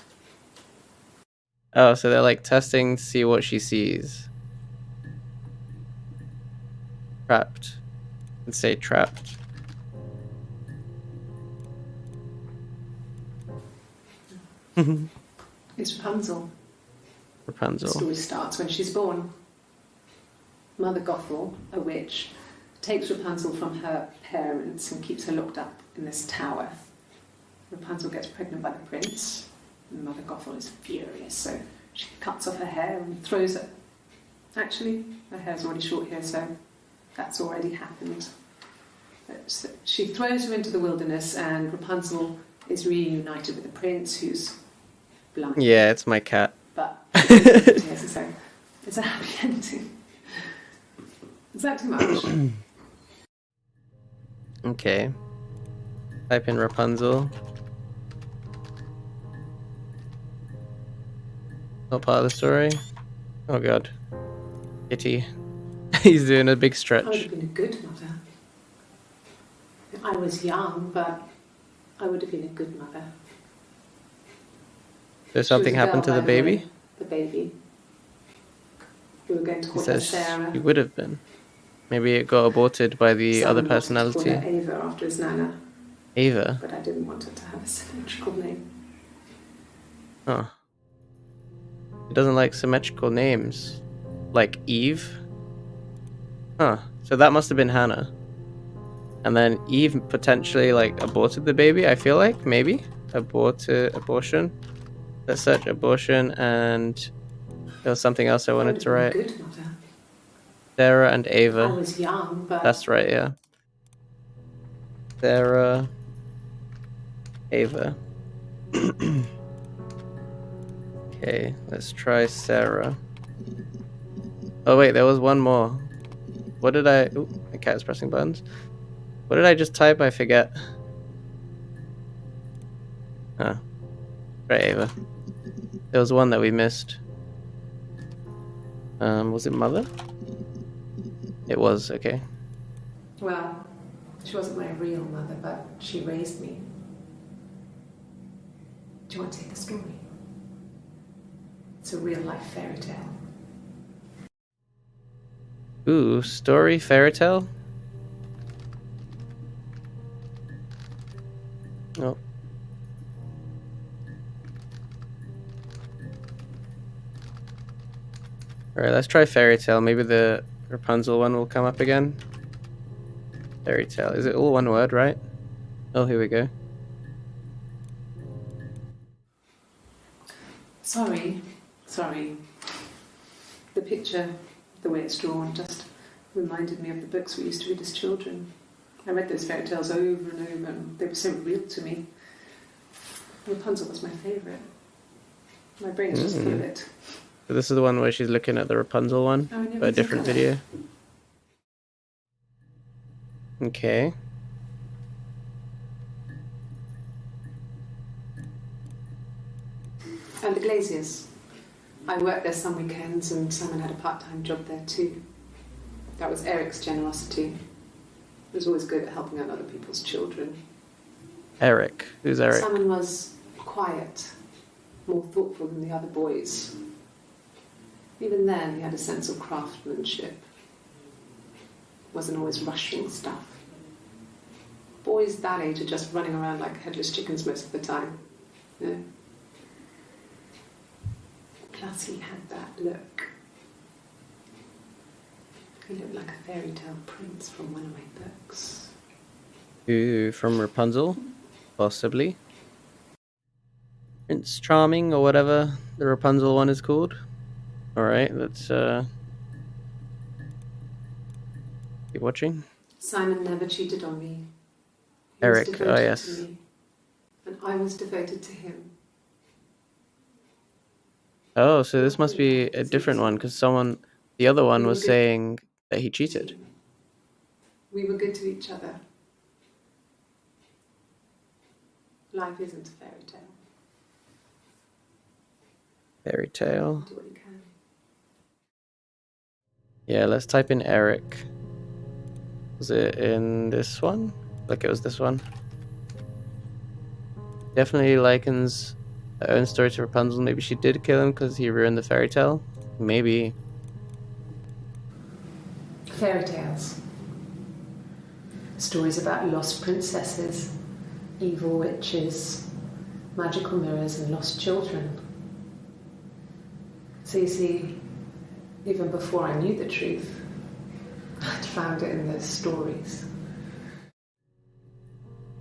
Oh, so they're like testing to see what she sees. Trapped. Let's say trapped. It's Rapunzel. The Rapunzel. story starts when she's born. Mother Gothel, a witch, takes Rapunzel from her parents and keeps her locked up in this tower. Rapunzel gets pregnant by the prince, and Mother Gothel is furious, so she cuts off her hair and throws it. Actually, her hair's already short here, so that's already happened. But she throws her into the wilderness, and Rapunzel is reunited with the prince, who's blind. Yeah, it's my cat. But it's a happy ending. Is that too much? Okay. Type in Rapunzel. Not part of the story. Oh god. Kitty. He's doing a big I would stretch. have been a good mother. I was young, but I would have been a good mother. Did something happen to the baby? The baby. We were going to He call her says Sarah. he would have been. Maybe it got aborted by the other Someone wanted to personality. call her Ava after his nana, Ava. but I didn't want her to have a symmetrical name. Huh. He doesn't like symmetrical names. Like Eve? Huh. So that must have been Hannah. And then Eve potentially like aborted the baby, I feel like, maybe. Abortion. Let's search abortion, and there was something else I wanted to write. Good mother. Sarah and Ava. I was young, but That's right, yeah. Sarah, Ava. Okay, let's try Sarah. Oh wait, there was one more. What did I... Ooh, my cat is pressing buttons. What did I just type? I forget. Huh. Right, Ava. There was one that we missed. Was it mother? It was, okay. well, she wasn't my real mother, but she raised me. Do you want to take the story? It's a real life fairy tale. Ooh, story, fairy tale? Oh. Alright, let's try fairy tale. Maybe the Rapunzel one will come up again. Fairy tale. Is it all one word, right? Oh, here we go. Sorry. The picture, the way it's drawn, just reminded me of the books we used to read as children. I read those fairy tales over and over, and they were so real to me. Rapunzel was my favourite. My brain is just full of it. So this is the one where she's looking at the Rapunzel one, Oh, I never but a did different that. video. Okay. And the Glaziers. I worked there some weekends, and Simon had a part-time job there too. That was Eric's generosity. He was always good at helping out other people's children. Eric. Who's Eric? Simon was quiet, more thoughtful than the other boys. Even then, he had a sense of craftsmanship. Wasn't always rushing stuff. Boys that age are just running around like headless chickens most of the time. You know? Plus, he had that look. He looked like a fairy tale prince from one of my books. Ooh, from Rapunzel? Possibly. Prince Charming, or whatever the Rapunzel one is called. Alright, let's keep watching. Simon never cheated on me. He Eric, was devoted oh yes. to me, and I was devoted to him. Oh, so this must be a different one, because the other one was saying that he cheated. We were good to each other. Life isn't a fairy tale. Fairy tale. Do what you can. Yeah, let's type in Eric. Was it in this one? Like it was this one. Definitely likens her own story to Rapunzel. Maybe she did kill him because he ruined the fairy tale. Maybe. Fairy tales. Stories about lost princesses, evil witches, magical mirrors, and lost children. So you see, even before I knew the truth, I'd found it in those stories.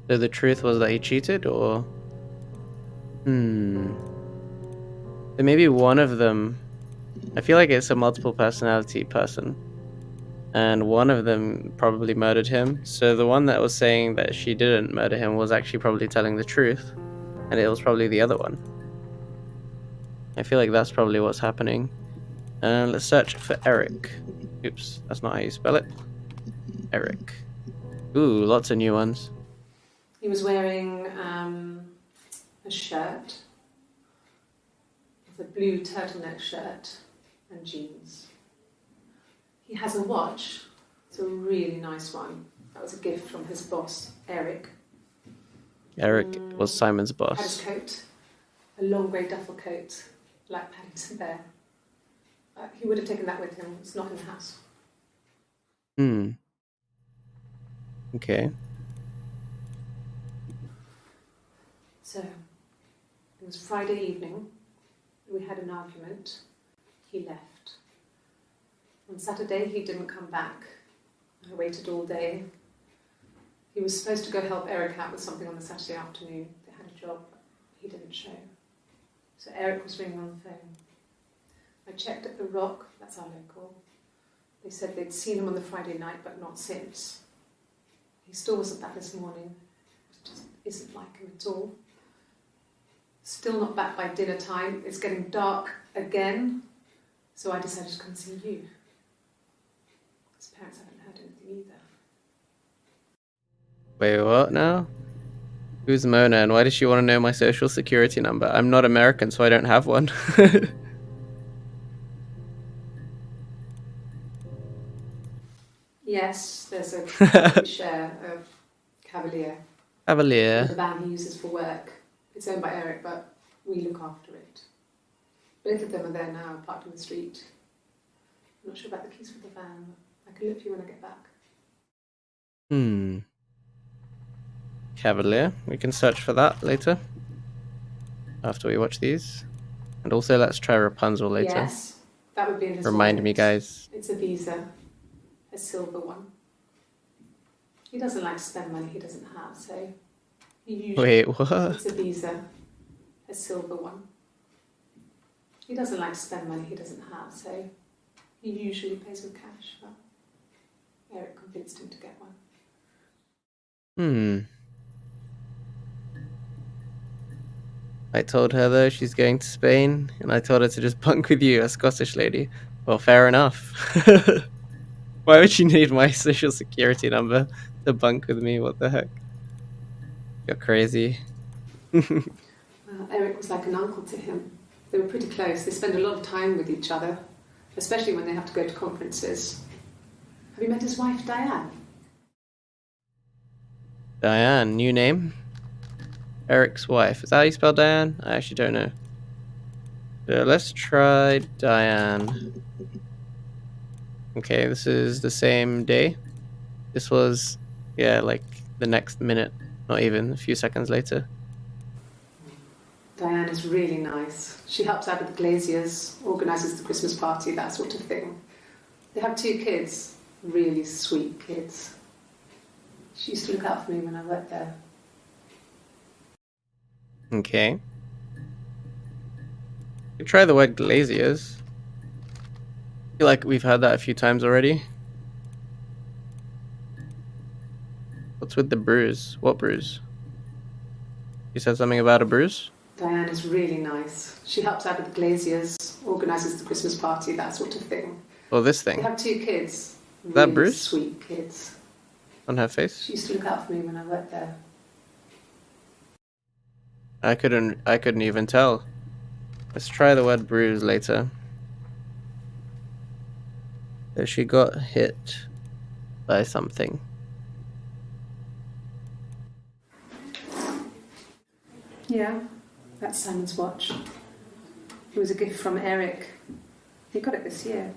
So the truth was that he cheated, or? So maybe one of them. I feel like it's a multiple personality person. And one of them probably murdered him. So the one that was saying that she didn't murder him was actually probably telling the truth. And it was probably the other one. I feel like that's probably what's happening. And let's search for Eric. Oops, that's not how you spell it. Eric. Ooh, lots of new ones. He was wearing a shirt, with a blue turtleneck shirt and jeans. He has a watch. It's a really nice one. That was a gift from his boss, Eric. Eric was Simon's boss. Had his coat, a long grey duffel coat, like Paddington Bear. He would have taken that with him. It's not in the house. Okay. So, it was Friday evening. We had an argument. He left. On Saturday, he didn't come back. I waited all day. He was supposed to go help Eric out with something on the Saturday afternoon. They had a job. He didn't show. So Eric was ringing on the phone. I checked at the Rock, that's our local. They said they'd seen him on the Friday night, but not since. He still wasn't back this morning. It just isn't like him at all. Still not back by dinner time. It's getting dark again. So I decided to come see you. His parents haven't heard anything either. Wait, what now? Who's Mona and why does she want to know my social security number? I'm not American, so I don't have one. Yes, there's a share of Cavalier. Cavalier. The van he uses for work. It's owned by Eric, but we look after it. Both of them are there now, parked in the street. I'm not sure about the keys for the van. I can look for you when I get back. Cavalier. We can search for that later. After we watch these. And also let's try Rapunzel later. Yes, that would be in his Remind wallet. me, guys. It's a Visa. A silver one. He doesn't like to spend money he doesn't have, so he usually... Wait, what? It's a Visa. A silver one. He doesn't like to spend money he doesn't have, so he usually pays with cash, but Eric convinced him to get one. I told her though she's going to Spain, and I told her to just bunk with you, a Scottish lady. Well, fair enough. Why would she need my social security number to bunk with me? What the heck? You're crazy. Eric was like an uncle to him. They were pretty close. They spend a lot of time with each other, especially when they have to go to conferences. Have you met his wife, Diane? Diane, new name? Eric's wife. Is that how you spell Diane? I actually don't know. So let's try Diane. Okay, this is the same day. This was, yeah, like the next minute. Not even, a few seconds later. Diane is really nice. She helps out with the glaziers, organises the Christmas party, that sort of thing. They have 2 kids, really sweet kids. She used to look out for me when I worked there. Okay. You try the word glaziers. I feel like we've had that a few times already. What's with the bruise? What bruise? You said something about a bruise? Diane is really nice. She helps out with the glaziers, organises the Christmas party, that sort of thing. Well, this thing. They have 2 kids, really That bruise? sweet kids. On her face? She used to look out for me when I worked there. I couldn't even tell. Let's try the word bruise later. So she got hit by something. Yeah. That's Simon's watch. It was a gift from Eric. He got it this year.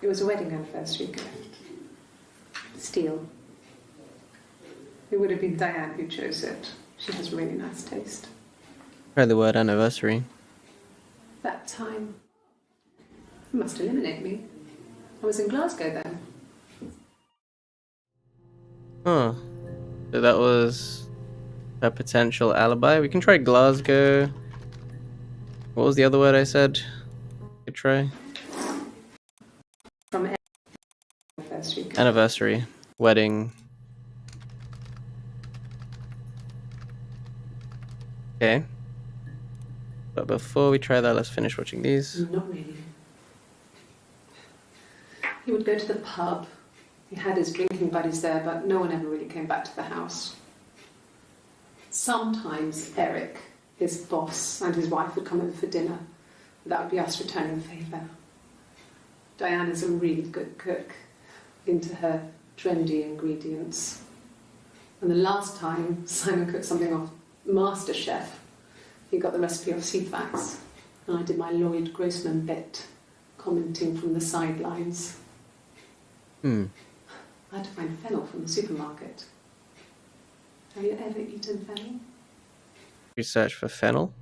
It was a wedding anniversary gift. Steel. It would have been Diane who chose it. She has really nice taste. Try the word anniversary. That time. You must eliminate me. I was in Glasgow then. Oh. So that was a potential alibi. We can try Glasgow. What was the other word I said? Could try. From anniversary. Anniversary. Wedding. Okay. But before we try that, let's finish watching these. Not really. He would go to the pub. He had his drinking buddies there, but no one ever really came back to the house. Sometimes Eric, his boss, and his wife would come over for dinner. That would be us returning the favour. Diane is a really good cook, into her trendy ingredients. And the last time Simon cooked something off MasterChef, he got the recipe off CFAX, and I did my Lloyd Grossman bit, commenting from the sidelines. I had to find fennel from the supermarket. Have you ever eaten fennel? Research for fennel.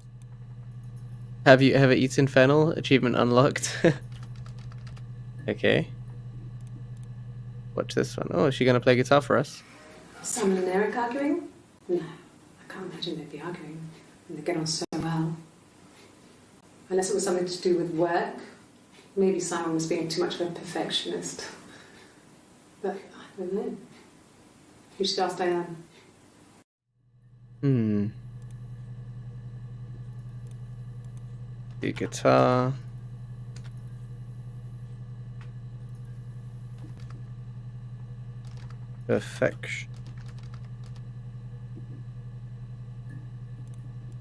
Have you ever eaten fennel? Achievement unlocked. Okay. Watch this one. Oh, is she gonna play guitar for us? Simon and Eric arguing? No, I can't imagine they'd be arguing. And they get on so well. Unless it was something to do with work. Maybe Simon was being too much of a perfectionist. But I don't know. You should ask Diane. The guitar. Perfection.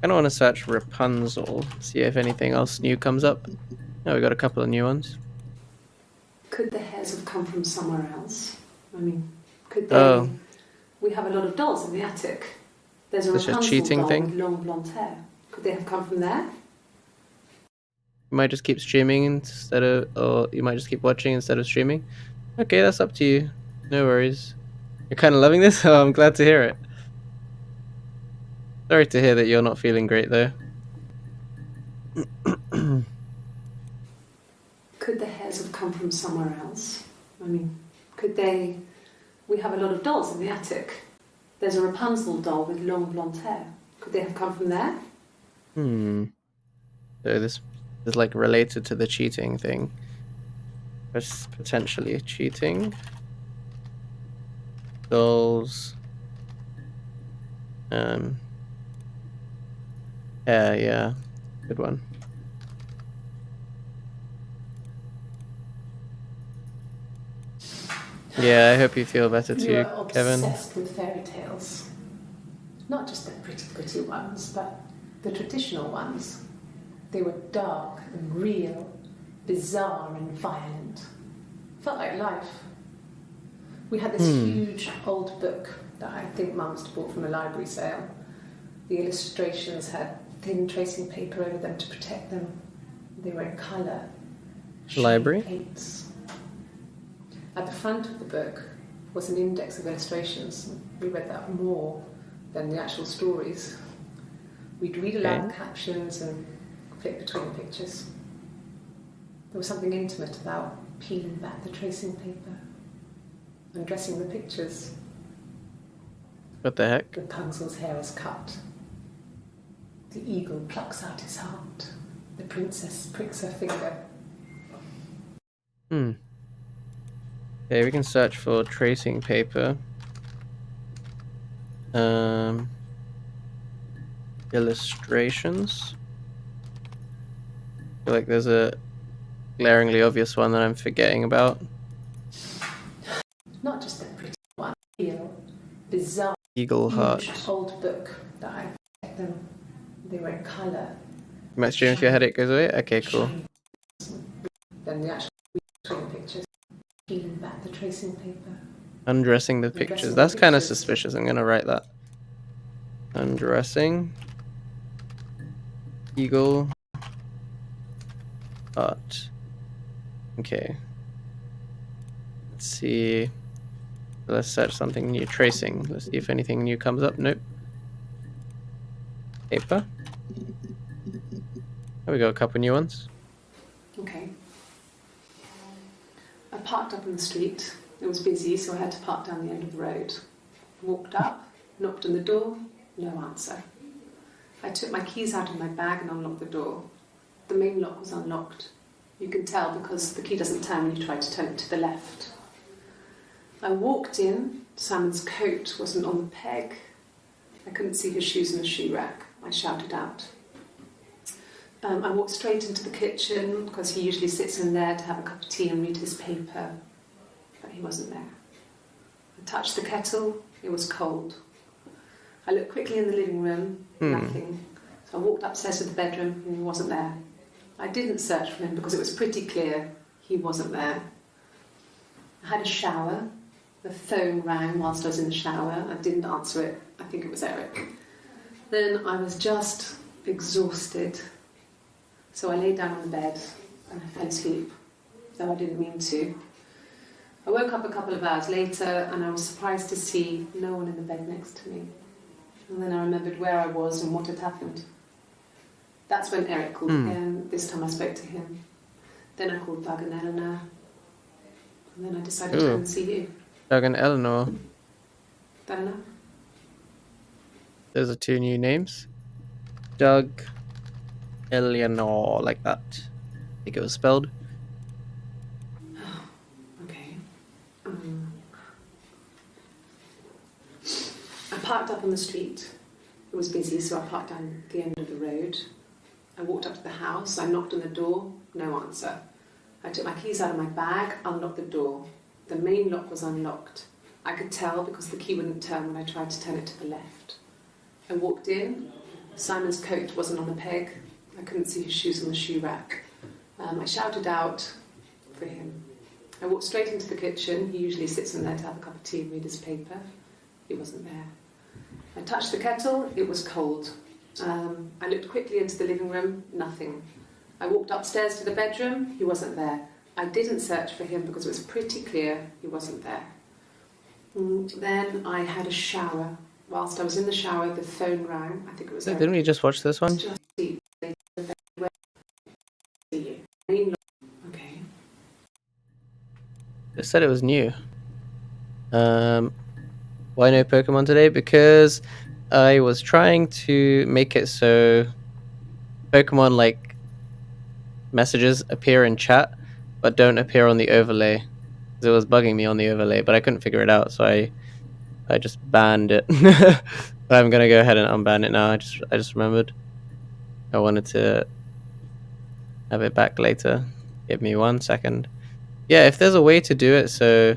I don't want to search Rapunzel, see if anything else new comes up. Oh, we got a couple of new ones. Could the hairs have come from somewhere else? I mean, could they? Oh. We have a lot of dolls in the attic. There's a Is this a Rapunzel cheating doll thing? with long blonde hair. Could they have come from there? You might just keep streaming instead of, or you might just keep watching instead of streaming. Okay, that's up to you. No worries. You're kind of loving this? Oh, I'm glad to hear it. Sorry to hear that you're not feeling great, though. Could the hairs have come from somewhere else? I mean, could they? We have a lot of dolls in the attic. There's a Rapunzel doll with long blonde hair. Could they have come from there? So this is like related to the cheating thing. It's potentially cheating. Dolls. Yeah. Good one. Yeah, I hope you feel better too, You are Kevin. obsessed with fairy tales. Not just the pretty ones, but the traditional ones. They were dark and real, bizarre and violent. Felt like life. We had this huge old book that I think Mum must have bought from a library sale. The illustrations had thin tracing paper over them to protect them. They were in colour. Library? Paints. At the front of the book was an index of illustrations. We read that more than the actual stories. We'd read aloud the captions and flip between the pictures. There was something intimate about peeling back the tracing paper, undressing the pictures. What the heck? Rapunzel's hair is cut. The eagle plucks out his heart. The princess pricks her finger. Okay, we can search for tracing paper. Illustrations. I feel like there's a glaringly obvious one that I'm forgetting about. Not just the pretty one, real, bizarre, Eagle heart. huge old book that I kept them. They were in colour. You might stream if your headache goes away? Okay, cool. Then the actual between pictures, peeling back the tracing paper. Undressing the pictures. That's kind of suspicious. I'm gonna write that. Undressing Eagle. Art. Okay. Let's see. Let's search something new. Tracing. Let's see if anything new comes up. Nope. Paper. Oh, we got a couple new ones. Okay. I parked up on the street. It was busy, so I had to park down the end of the road. Walked up, knocked on the door, no answer. I took my keys out of my bag and unlocked the door. The main lock was unlocked. You can tell because the key doesn't turn when you try to turn it to the left. I walked in. Simon's coat wasn't on the peg. I couldn't see his shoes in the shoe rack. I shouted out. I walked straight into the kitchen because he usually sits in there to have a cup of tea and read his paper, but he wasn't there. I touched the kettle. It was cold. I looked quickly in the living room. Nothing. So I walked upstairs to the bedroom and he wasn't there. I didn't search for him because it was pretty clear he wasn't there. I had a shower. The phone rang whilst I was in the shower. I didn't answer it. I think it was Eric. Then I was just exhausted. So I lay down on the bed and I fell asleep, though I didn't mean to. I woke up a couple of hours later and I was surprised to see no one in the bed next to me. And then I remembered where I was and what had happened. That's when Eric called again. This time I spoke to him. Then I called Doug and Eleanor. And then I decided to come and see you. Doug and Eleanor. Eleanor? Those are two new names. Doug, Eleanor, like that. I think it was spelled. Okay. I parked up on the street. It was busy, so I parked down the end of the road. I walked up to the house. I knocked on the door. No answer. I took my keys out of my bag, unlocked the door. The main lock was unlocked. I could tell because the key wouldn't turn when I tried to turn it to the left. I walked in. Simon's coat wasn't on the peg. I couldn't see his shoes on the shoe rack. I shouted out for him. I walked straight into the kitchen. He usually sits in there to have a cup of tea and read his paper. He wasn't there. I touched the kettle. It was cold. I looked quickly into the living room. Nothing. I walked upstairs to the bedroom. He wasn't there. I didn't search for him because it was pretty clear he wasn't there. Then I had a shower. Whilst I was in the shower, the phone rang. I think it was. Didn't we just watch this one? Just see you. Okay. It said it was new. Why no Pokemon today? Because I was trying to make it so Pokemon like messages appear in chat but don't appear on the overlay. It was bugging me on the overlay, but I couldn't figure it out, so I just banned it. But I'm gonna go ahead and unban it now. I just remembered. I wanted to have it back later. Give me 1 second. Yeah, if there's a way to do it so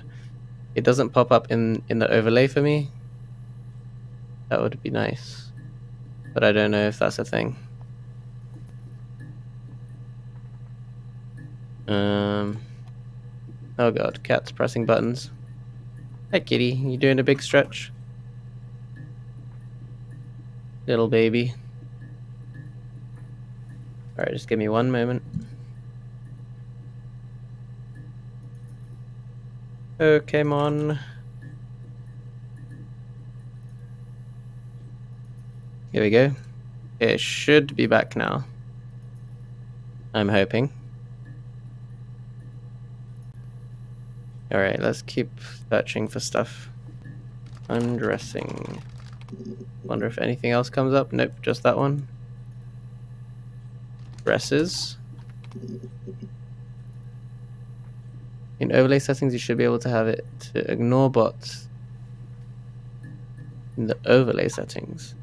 it doesn't pop up in the overlay for me, that would be nice. But I don't know if that's a thing. Oh god, cat's pressing buttons. Hi kitty, you doing a big stretch? Little baby. Alright, just give me 1 moment. Okay, Mon. Here we go. It should be back now. I'm hoping. Alright, let's keep searching for stuff. Undressing. Wonder if anything else comes up. Nope, just that one. Dresses. In overlay settings, you should be able to have it to ignore bots in the overlay settings.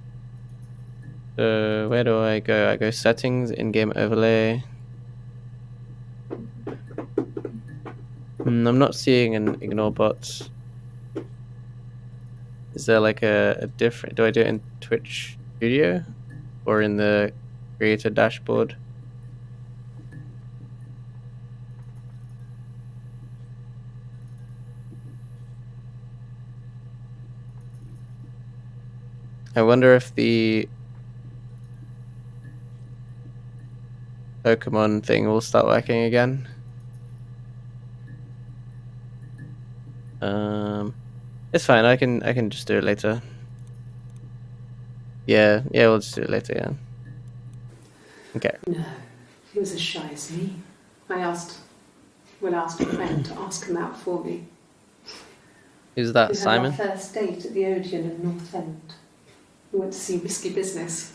So where do I go? I go settings, in-game overlay. I'm not seeing an ignore bots. Is there like a different... Do I do it in Twitch Studio or in the creator dashboard? I wonder if the Pokemon thing will start working again. It's fine. I can just do it later. Yeah, we'll just do it later. Yeah. Okay. No, he was as shy as me. I asked a friend to ask him out for me. Who's that? We had Simon? our first date at the Odeon in North End. We went to see Risky Business.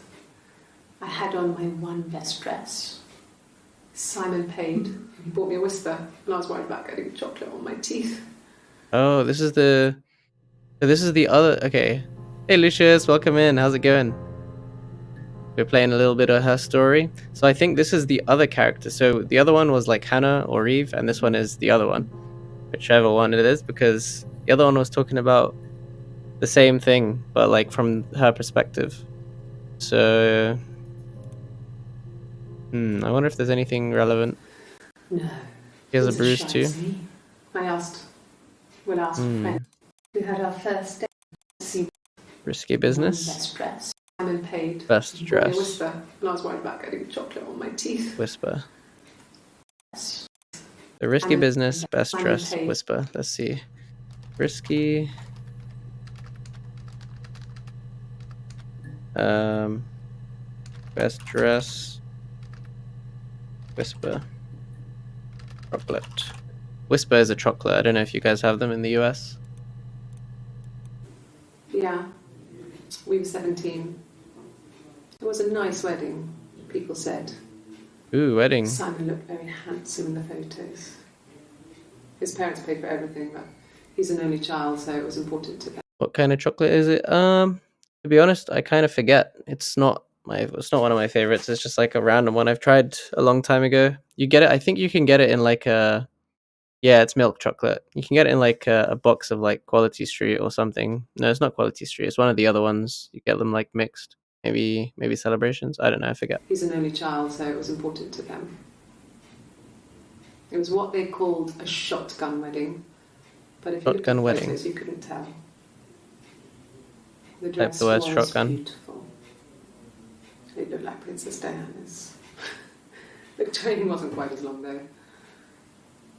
I had on my one best dress. Simon paid. He bought me a Whisper, and I was worried about getting chocolate on my teeth. Oh, this is the other. Okay. Hey, Lucius, welcome in. How's it going? We're playing a little bit of her story. So I think this is the other character. So the other one was like Hannah or Eve, and this one is the other one, whichever one it is, because the other one was talking about the same thing, but like from her perspective. So, I wonder if there's anything relevant. No. He has he a was bruise as shy too. as me. I asked a friend. We had our first date to see Risky Business. one best dress. Simon paid. Best He bought me a dress. Whisper, and I was worried about getting chocolate on my teeth. Whisper. The Risky Business, Best Simon Dress, paid. Whisper. Let's see. Risky. Best dress. Whisper. Chocolate. Whisper is a chocolate. I don't know if you guys have them in the US. Yeah. We were 17. It was a nice wedding, people said. Ooh, wedding. Simon looked very handsome in the photos. His parents paid for everything, but he's an only child, so it was important to them. What kind of chocolate is it? To be honest, I kind of forget. It's not one of my favorites. It's just like a random one I've tried a long time ago. You get it. I think you can get it in like a. Yeah, it's milk chocolate. You can get it in like a box of like Quality Street or something. No, it's not Quality Street. It's one of the other ones. You get them like mixed. Maybe Celebrations. I don't know. I forget. He's an only child, so it was important to them. It was what they called a shotgun wedding. But if you looked at Shotgun the wedding. photos, you couldn't tell. The Type dress the word was shotgun. beautiful. It looked like Princess Diana's. The train wasn't quite as long though.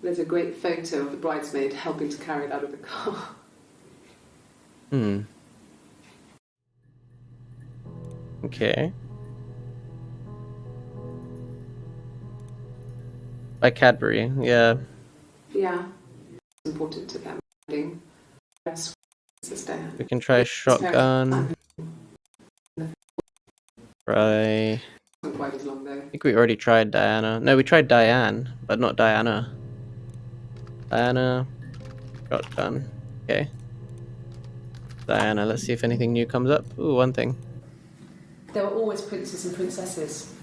There's a great photo of the bridesmaid helping to carry it out of the car. Okay. By Cadbury, yeah. Yeah. It's important to them. Wedding. Dress Princess Diana. We can try shotgun. Try. Wasn't quite as long though. I think we already tried Diana. No, we tried Diane, but not Diana. Diana. Shotgun. Okay. Diana, let's see if anything new comes up. Ooh, one thing. There were always princes and princesses.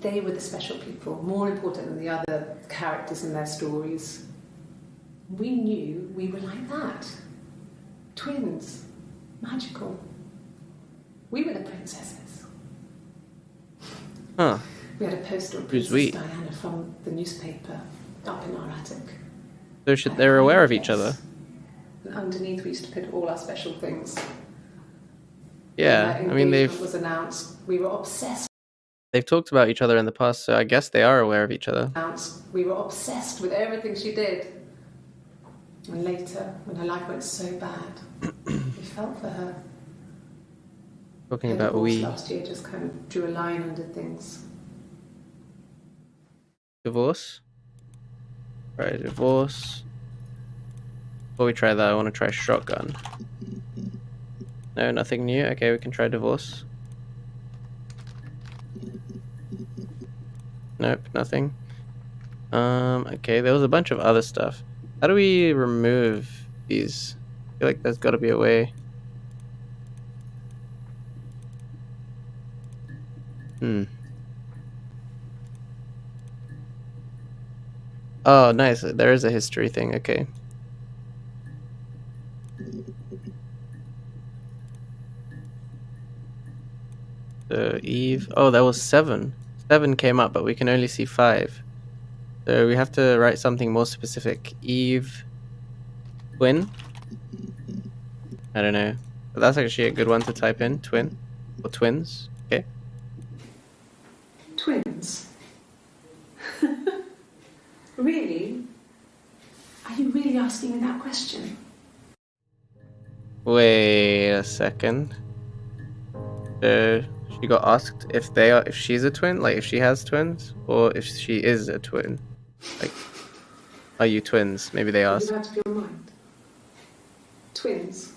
They were the special people, more important than the other characters in their stories. We knew we were like that. Twins. Magical. We were the princesses. Huh. We had a poster of Who's Princess we? Diana from the newspaper up in our attic. So they're aware of each other. And underneath we used to put all our special things. Yeah, When I mean engagement was announced, we were obsessed. they've talked about each other in the past, so I guess they are aware of each other. We were obsessed with everything she did. And later, when her life went so bad, we felt for her. Talking Her about divorce we. last year just kind of drew a line under things. Divorce? Right, divorce. Before we try that, I want to try shotgun. No, nothing new. Okay, we can try divorce. Nope, nothing. Okay, there was a bunch of other stuff. How do we remove these? I feel like there's got to be a way. Oh, nice. There is a history thing. Okay. So Eve. Oh, that was 7. 7 came up, but we can only see 5. So we have to write something more specific. Eve. Twin. I don't know. But that's actually a good one to type in. Twin. Or twins. Okay. Twins. Really? Are you really asking me that question? Wait a second. So she got asked if she's a twin, like if she has twins, or if she is a twin. Like, are you twins? Maybe they Are asked. you out of your mind? Twins?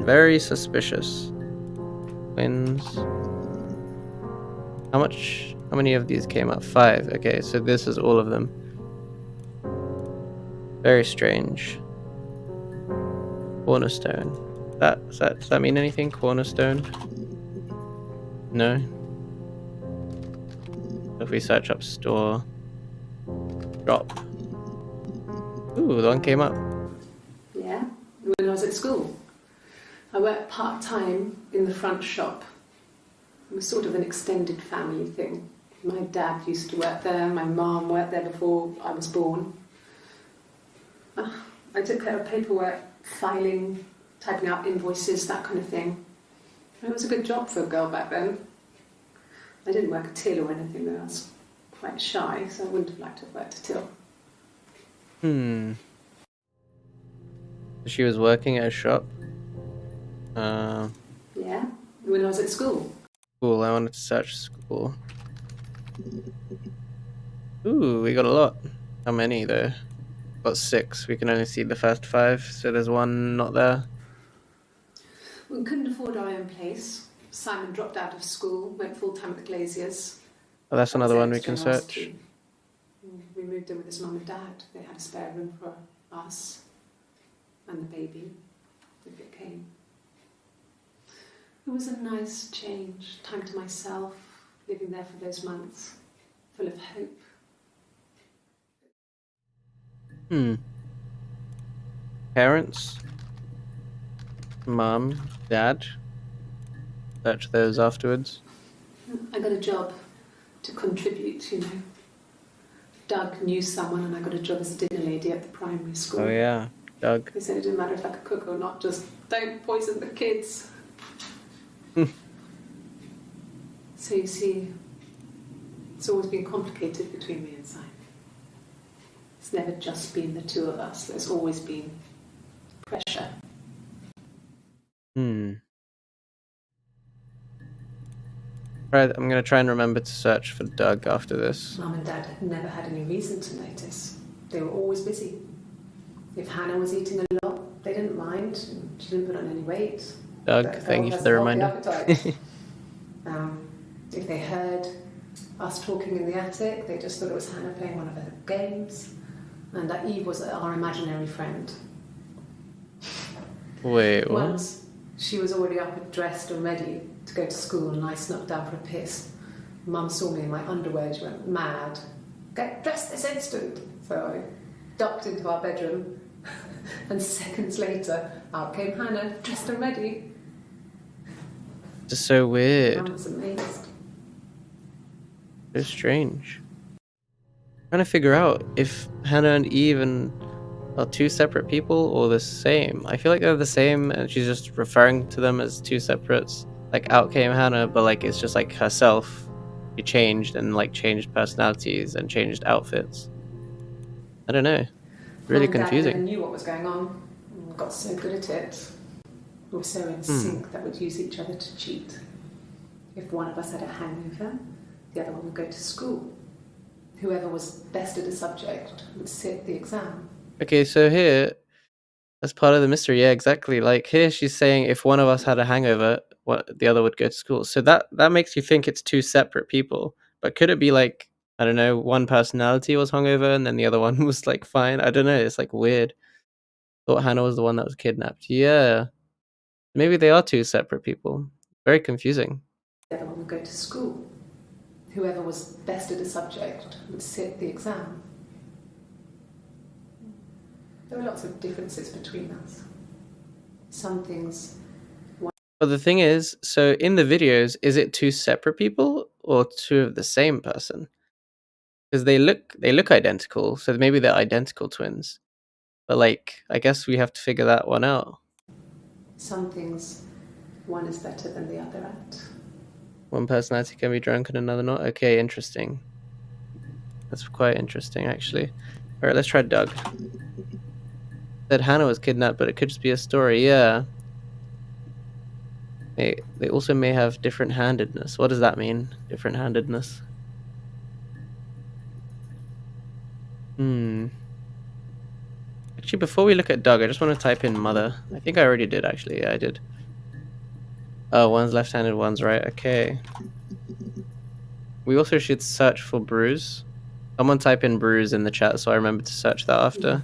Very suspicious. Twins. How many of these came up? 5. Okay, so this is all of them. Very strange. Cornerstone. Does that mean anything? Cornerstone? No. If we search up store. Drop. Ooh, the one came up. Yeah, when I was at school. I worked part-time in the front shop. It was sort of an extended family thing. My dad used to work there, my mum worked there before I was born. I took care of paperwork, filing, typing out invoices, that kind of thing. It was a good job for a girl back then. I didn't work a till or anything though, I was quite shy, so I wouldn't have liked to have worked a till. She was working at a shop. Yeah, when I was at school. Cool, I wanted to search school. Ooh, we got a lot. How many though? Got 6. We can only see the first 5, so there's one not there. We couldn't afford our own place. Simon dropped out of school, went full-time at the Glaziers. Oh, that's another one we can search. We moved in with his mum and dad. They had a spare room for us and the baby, if it came. It was a nice change, time to myself, living there for those months, full of hope. Parents? Mum? Dad? Search those afterwards. I got a job to contribute, you know. Doug knew someone and I got a job as a dinner lady at the primary school. Oh yeah, Doug. They said it didn't matter if I could cook or not, just don't poison the kids. So you see, it's always been complicated between me and Simon. It's never just been the two of us. There's always been pressure. Right, I'm gonna try and remember to search for Doug after this. Mum and Dad had never had any reason to notice. They were always busy. If Hannah was eating a lot, they didn't mind. She didn't put on any weight. Doug, thank you for the reminder. If they heard us talking in the attic, they just thought it was Hannah playing one of her games, and that Eve was our imaginary friend. Wait, what? Once, she was already up and dressed and ready to go to school, and I snuck down for a piss. Mum saw me in my underwear, she went mad. Get dressed this instant! So I ducked into our bedroom, and seconds later, out came Hannah, dressed and ready. Just so weird. Mum was amazed. So strange. Trying to figure out if Hannah and Eve are 2 separate people or the same. I feel like they're the same, and she's just referring to them as 2 separates. Like, out came Hannah, but like it's just like herself. She changed and like changed personalities and changed outfits. I don't know. Really Mum and confusing. Dad never knew what was going on. We got so good at it. We were so in sync that we'd use each other to cheat. If one of us had a hangover, the other one would go to school. Whoever was best at a subject would sit the exam. Okay, so here, that's part of the mystery. Yeah, exactly. Like here, she's saying if one of us had a hangover, the other would go to school. So that makes you think it's 2 separate people. But could it be like, I don't know, one personality was hungover and then the other one was like fine? I don't know. It's like weird. Thought Hannah was the one that was kidnapped. Yeah, maybe they are 2 separate people. Very confusing. The other one would go to school. Whoever was best at a subject would sit the exam. There were lots of differences between us. Some things. But the thing is, so in the videos, is it 2 separate people or 2 of the same person? Because they look identical, so maybe they're identical twins. But like, I guess we have to figure that one out. Some things one is better than the other at. One personality can be drunk and another not. Okay, interesting. That's quite interesting, actually. All right, let's try Doug. Said Hannah was kidnapped, but it could just be a story. Yeah. They also may have different-handedness. What does that mean? Different-handedness. Actually, before we look at Doug, I just want to type in mother. I think I already did, actually. Yeah, I did. Oh, one's left-handed, one's right. Okay. We also should search for Bruce. Someone type in Bruce in the chat so I remember to search that after.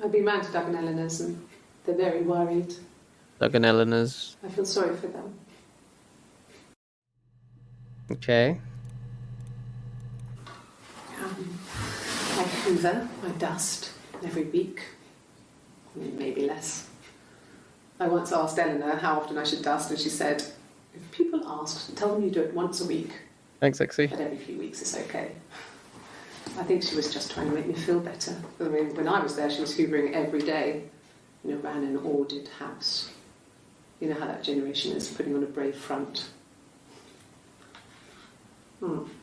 I've been round to Doug and Eleanor's and they're very worried. Doug and Eleanor's. I feel sorry for them. Okay. I hoover, I dust every week. Maybe less. I once asked Eleanor how often I should dust, and she said, if people ask, tell them you do it once a week. Thanks, Lexi. But every few weeks is okay. I think she was just trying to make me feel better. I mean, when I was there, she was hoovering every day. Ran an ordered house. You know how that generation is, putting on a brave front.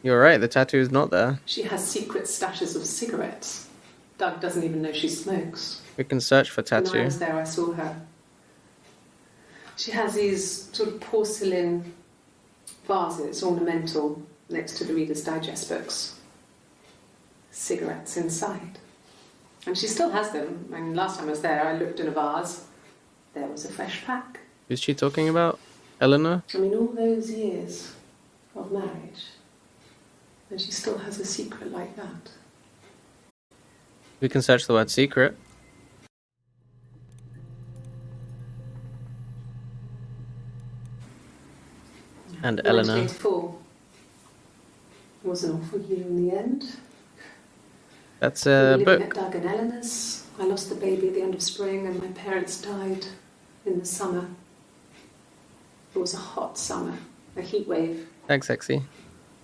You're right, the tattoo is not there. She has secret stashes of cigarettes. Doug doesn't even know she smokes. We can search for tattoo. When I was there, I saw her. She has these sort of porcelain vases, ornamental, next to the Reader's Digest books. Cigarettes inside. And she still has them. I mean, last time I was there, I looked in a vase. There was a fresh pack. Who's she talking about? Eleanor? I mean, all those years of marriage. And she still has a secret like that. We can search the word secret. And Eleanor. 1984 was an awful year in the end. That's We were a living book. at Doug and Eleanor's. I lost the baby at the end of spring and my parents died in the summer. It was a hot summer, a heat wave. Thanks, Lexi.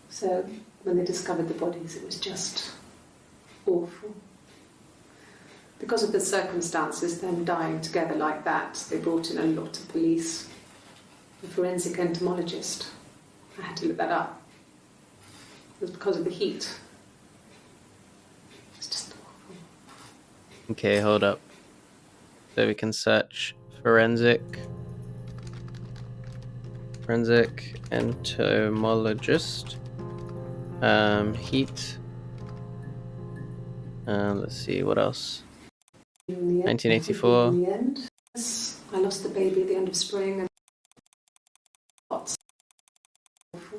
So when they discovered the bodies, it was just awful. Because of the circumstances, them dying together like that, they brought in a lot of police. A forensic entomologist. I had to look that up. It was because of the heat. It's just awful. Okay, hold up. So we can search forensic entomologist. Heat. Let's see, what else? 1984. In the end, yes, I lost the baby at the end of spring and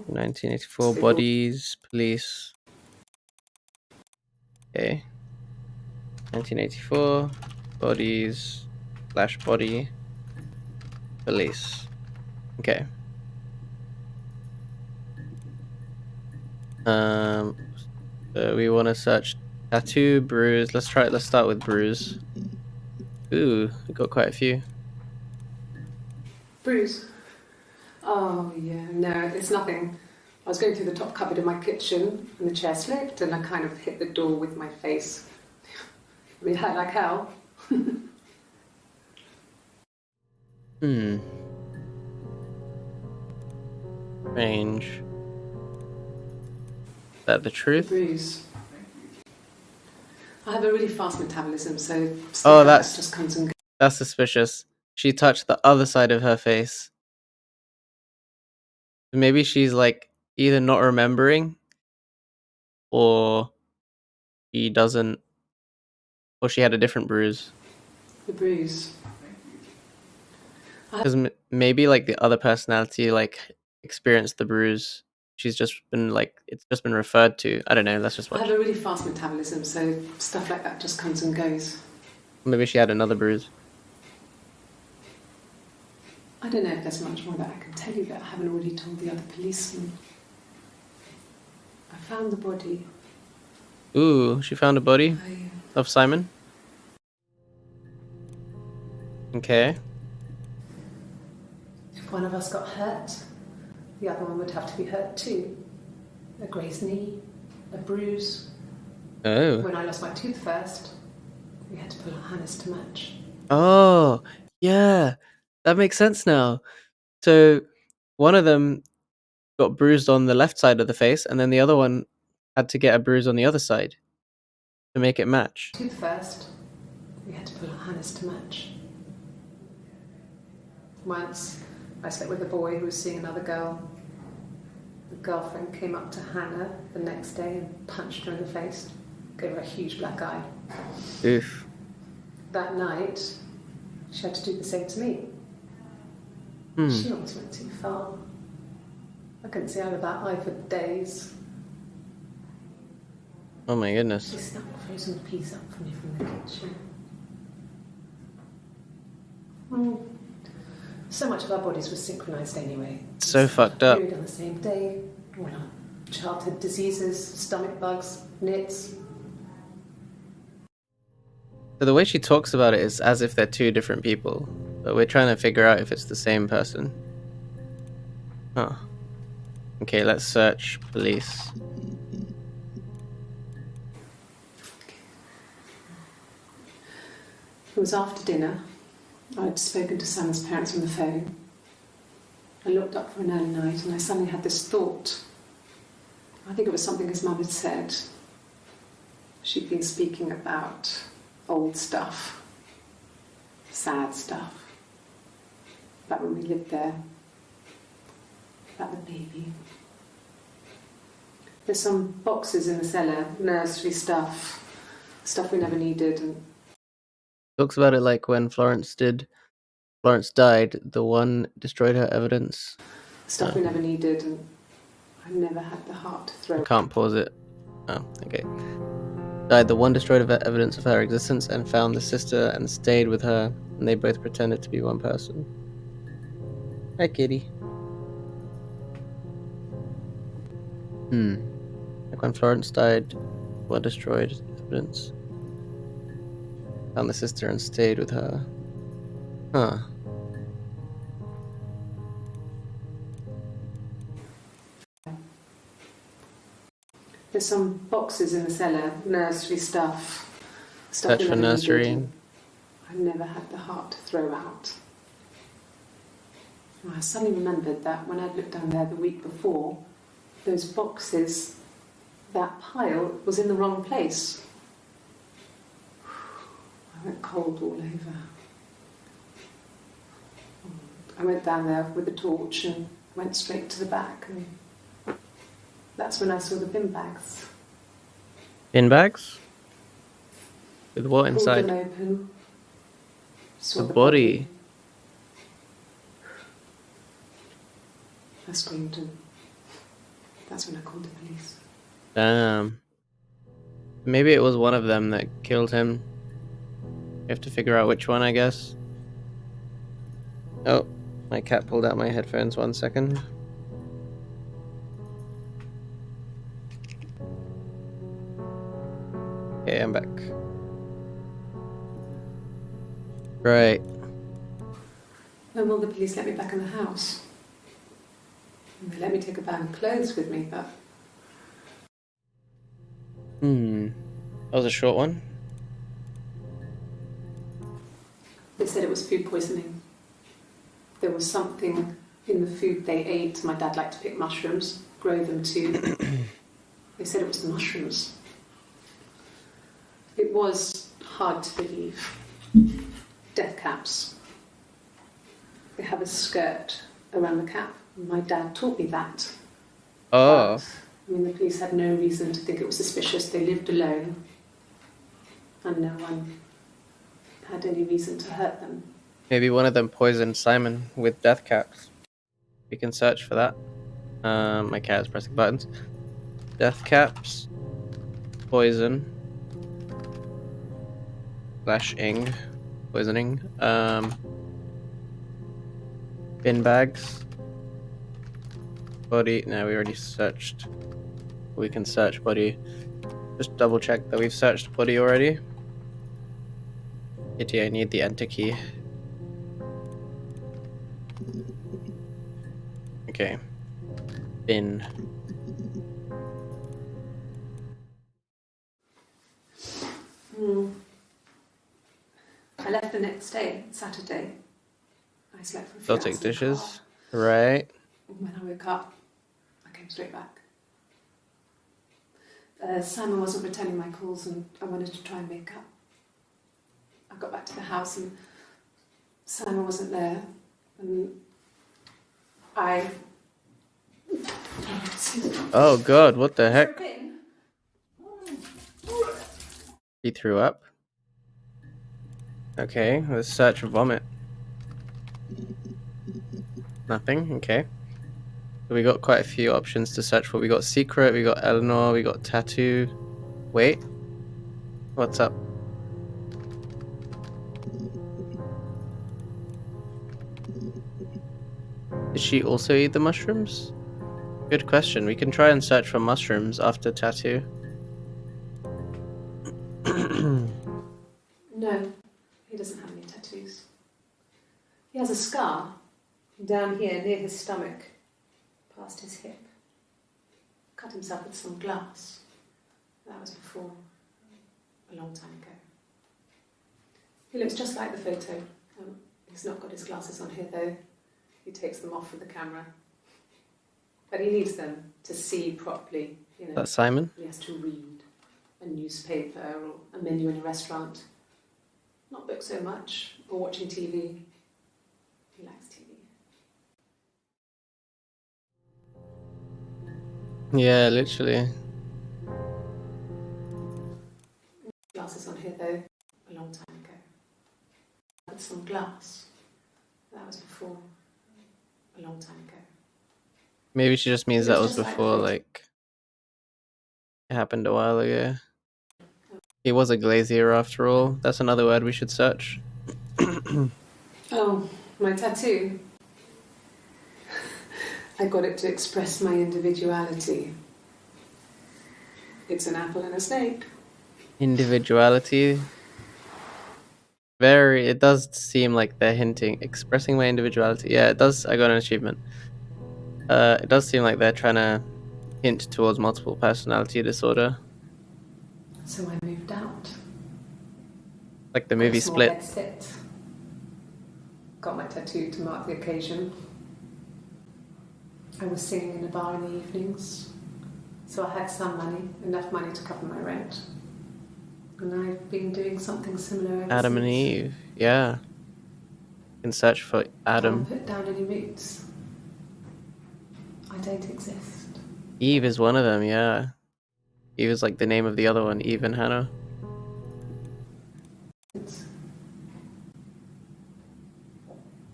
1984, bodies, police. Okay. 1984, bodies, /body, police. Okay. So we want to search tattoo, bruise. Let's start with bruise. Ooh, we got quite a few. Bruise. Oh, yeah, no, it's nothing. I was going through the top cupboard in my kitchen and the chair slipped and I kind of hit the door with my face. I mean, it hurt like hell. Strange. Is that the truth? Bruise. I have a really fast metabolism, so Oh, that just comes and goes. That's suspicious. She touched the other side of her face. Maybe she's like either not remembering or she doesn't, or she had a different bruise. The bruise. Because maybe like the other personality like experienced the bruise. She's just been like, it's just been referred to. I don't know, let's just watch. I have a really fast metabolism, so stuff like that just comes and goes. Maybe she had another bruise. I don't know if there's much more that I can tell you that I haven't already told the other policemen. I found the body. Ooh, she found a body of Simon. Okay. If one of us got hurt, the other one would have to be hurt too. A grazed knee, a bruise. Oh. When I lost my tooth first, we had to pull our harness to match. Oh, yeah. That makes sense now. So one of them got bruised on the left side of the face, and then the other one had to get a bruise on the other side to make it match. Tooth first, we had to pull out Hannah's to match. Once, I slept with a boy who was seeing another girl. The girlfriend came up to Hannah the next day and punched her in the face, gave her a huge black eye. Oof. That night, she had to do the same to me. She almost went too far. I couldn't see out of that eye for days. Oh my goodness. She snapped a frozen piece up for me from the kitchen. So much of our bodies was synchronised anyway. So fucked up. Period on the same day. All our childhood diseases, stomach bugs, nits. So the way she talks about it is as if they're two different people, but we're trying to figure out if it's the same person. Oh. Okay, let's search police. It was after dinner. I'd spoken to Sam's parents on the phone. I looked up for an early night and I suddenly had this thought. I think it was something his mum had said. She'd been speaking about old stuff, sad stuff, about when we lived there, about the baby. There's some boxes in the cellar, nursery stuff we never needed. And Talks about it like when Florence died, the one destroyed her evidence. stuff we never needed, and I never had the heart to throw. I can't pause it. Oh, okay. Died, the one destroyed evidence of her existence and found the sister and stayed with her, and they both pretended to be one person. Hi, kitty. Like when Florence died, one destroyed evidence. Found the sister and stayed with her. Huh. There's some boxes in the cellar, nursery stuff Search we for never nursery. needed, and I never had the heart to throw out. I suddenly remembered that when I'd looked down there the week before, those boxes, that pile was in the wrong place. I went cold all over. I went down there with a torch and went straight to the back, and that's when I saw the bin bags. Bin bags? With what Pulled inside? them open. Saw The body. I screamed, and that's when I called the police. Damn. Maybe it was one of them that killed him. We have to figure out which one, I guess. Oh, my cat pulled out my headphones. 1 second. Okay, I'm back. Right. When will the police let me back in the house? They let me take a bag of clothes with me, but That was a short one. they said it was food poisoning. There was something in the food they ate. My dad liked to pick mushrooms, grow them too. They said it was the mushrooms. It was hard to believe. Death caps. They have a skirt around the cap. My dad taught me that. Oh. But, I mean, the police had no reason to think it was suspicious. They lived alone. And no one had any reason to hurt them. Maybe one of them poisoned Simon with death caps. We can search for that. My cat is pressing buttons. Death caps. Poison. /ing. Poisoning. Bin bags. Body. No, we already searched. We can search body. Just double check that we've searched body already. Kitty, I need the enter key. Okay. Bin. I left the next day, Saturday. I slept for a few They'll hours take in the dishes. car. Right. When I woke up, came straight back. Simon wasn't returning my calls and I wanted to try and make up. I got back to the house and Simon wasn't there and I... Oh god, what the heck? He threw up. Okay, let's search for vomit. Nothing, okay. So we got quite a few options to search for. We got secret, we got Eleanor, we got tattoo. Wait. What's up? Did she also eat the mushrooms? Good question. We can try and search for mushrooms after tattoo. No, he doesn't have any tattoos. He has a scar down here near his stomach, past his hip. Cut himself with some glass. That was before, a long time ago. He looks just like the photo. He's not got his glasses on here though. He takes them off with the camera. But he needs them to see properly. You know, That's Simon? He has to read a newspaper or a menu in a restaurant. Not book so much, or watching TV. He likes TV. Yeah, literally. Glasses on here though, a long time ago. With some glass. That was before, a long time ago. Maybe she just means that was before, like, it happened a while ago. He was a glazier after all. That's another word we should search. Oh, my tattoo. I got it to express my individuality. It's an apple and a snake. Individuality. It does seem like they're hinting, expressing my individuality. Yeah, it does. I got an achievement. It does seem like they're trying to hint towards multiple personality disorder. So I moved out. Like the movie Split. Headset. Got my tattoo to mark the occasion. I was singing in a bar in the evenings, so I had some money, enough money to cover my rent. And I've been doing something similar ever Adam and since. Eve, yeah. You can search for Adam. Can't put down any roots. I don't exist. Eve is one of them, yeah. Eve is like the name of the other one, Eve and Hannah.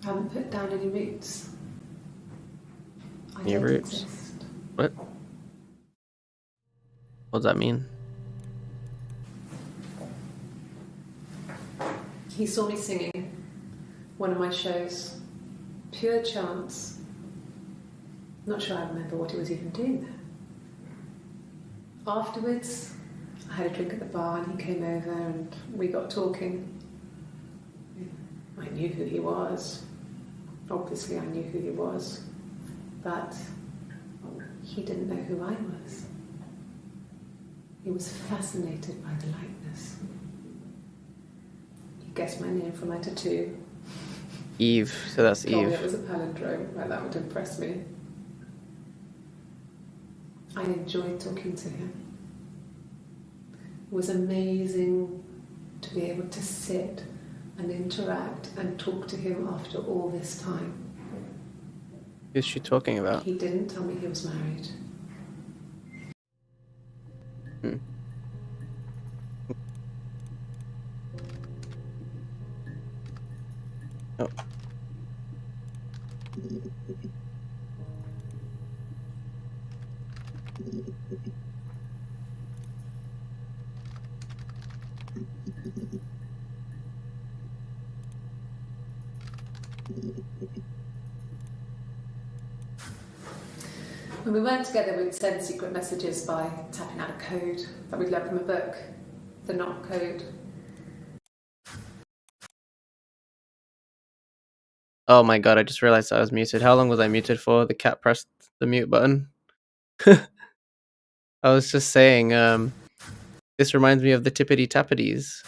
Haven't put down any roots. I Any don't roots? exist. What? What does that mean? He saw me singing one of my shows. Pure chance. Not sure I remember what he was even doing there. Afterwards, I had a drink at the bar and he came over and we got talking. I knew who he was. Obviously I knew who he was. But he didn't know who I was. He was fascinated by the likeness. He guessed my name from my tattoo. Eve, so that's Told me Eve. it was a palindrome, like that would impress me. I enjoyed talking to him. It was amazing to be able to sit and interact and talk to him after all this time. Who's she talking about? He didn't tell me he was married. Hmm. Oh. When we weren't together, we'd send secret messages by tapping out a code that we'd learned from a book, the knock code. Oh my god, I just realized I was muted. How long was I muted for? The cat pressed the mute button. I was just saying, this reminds me of the Tippity Tappities.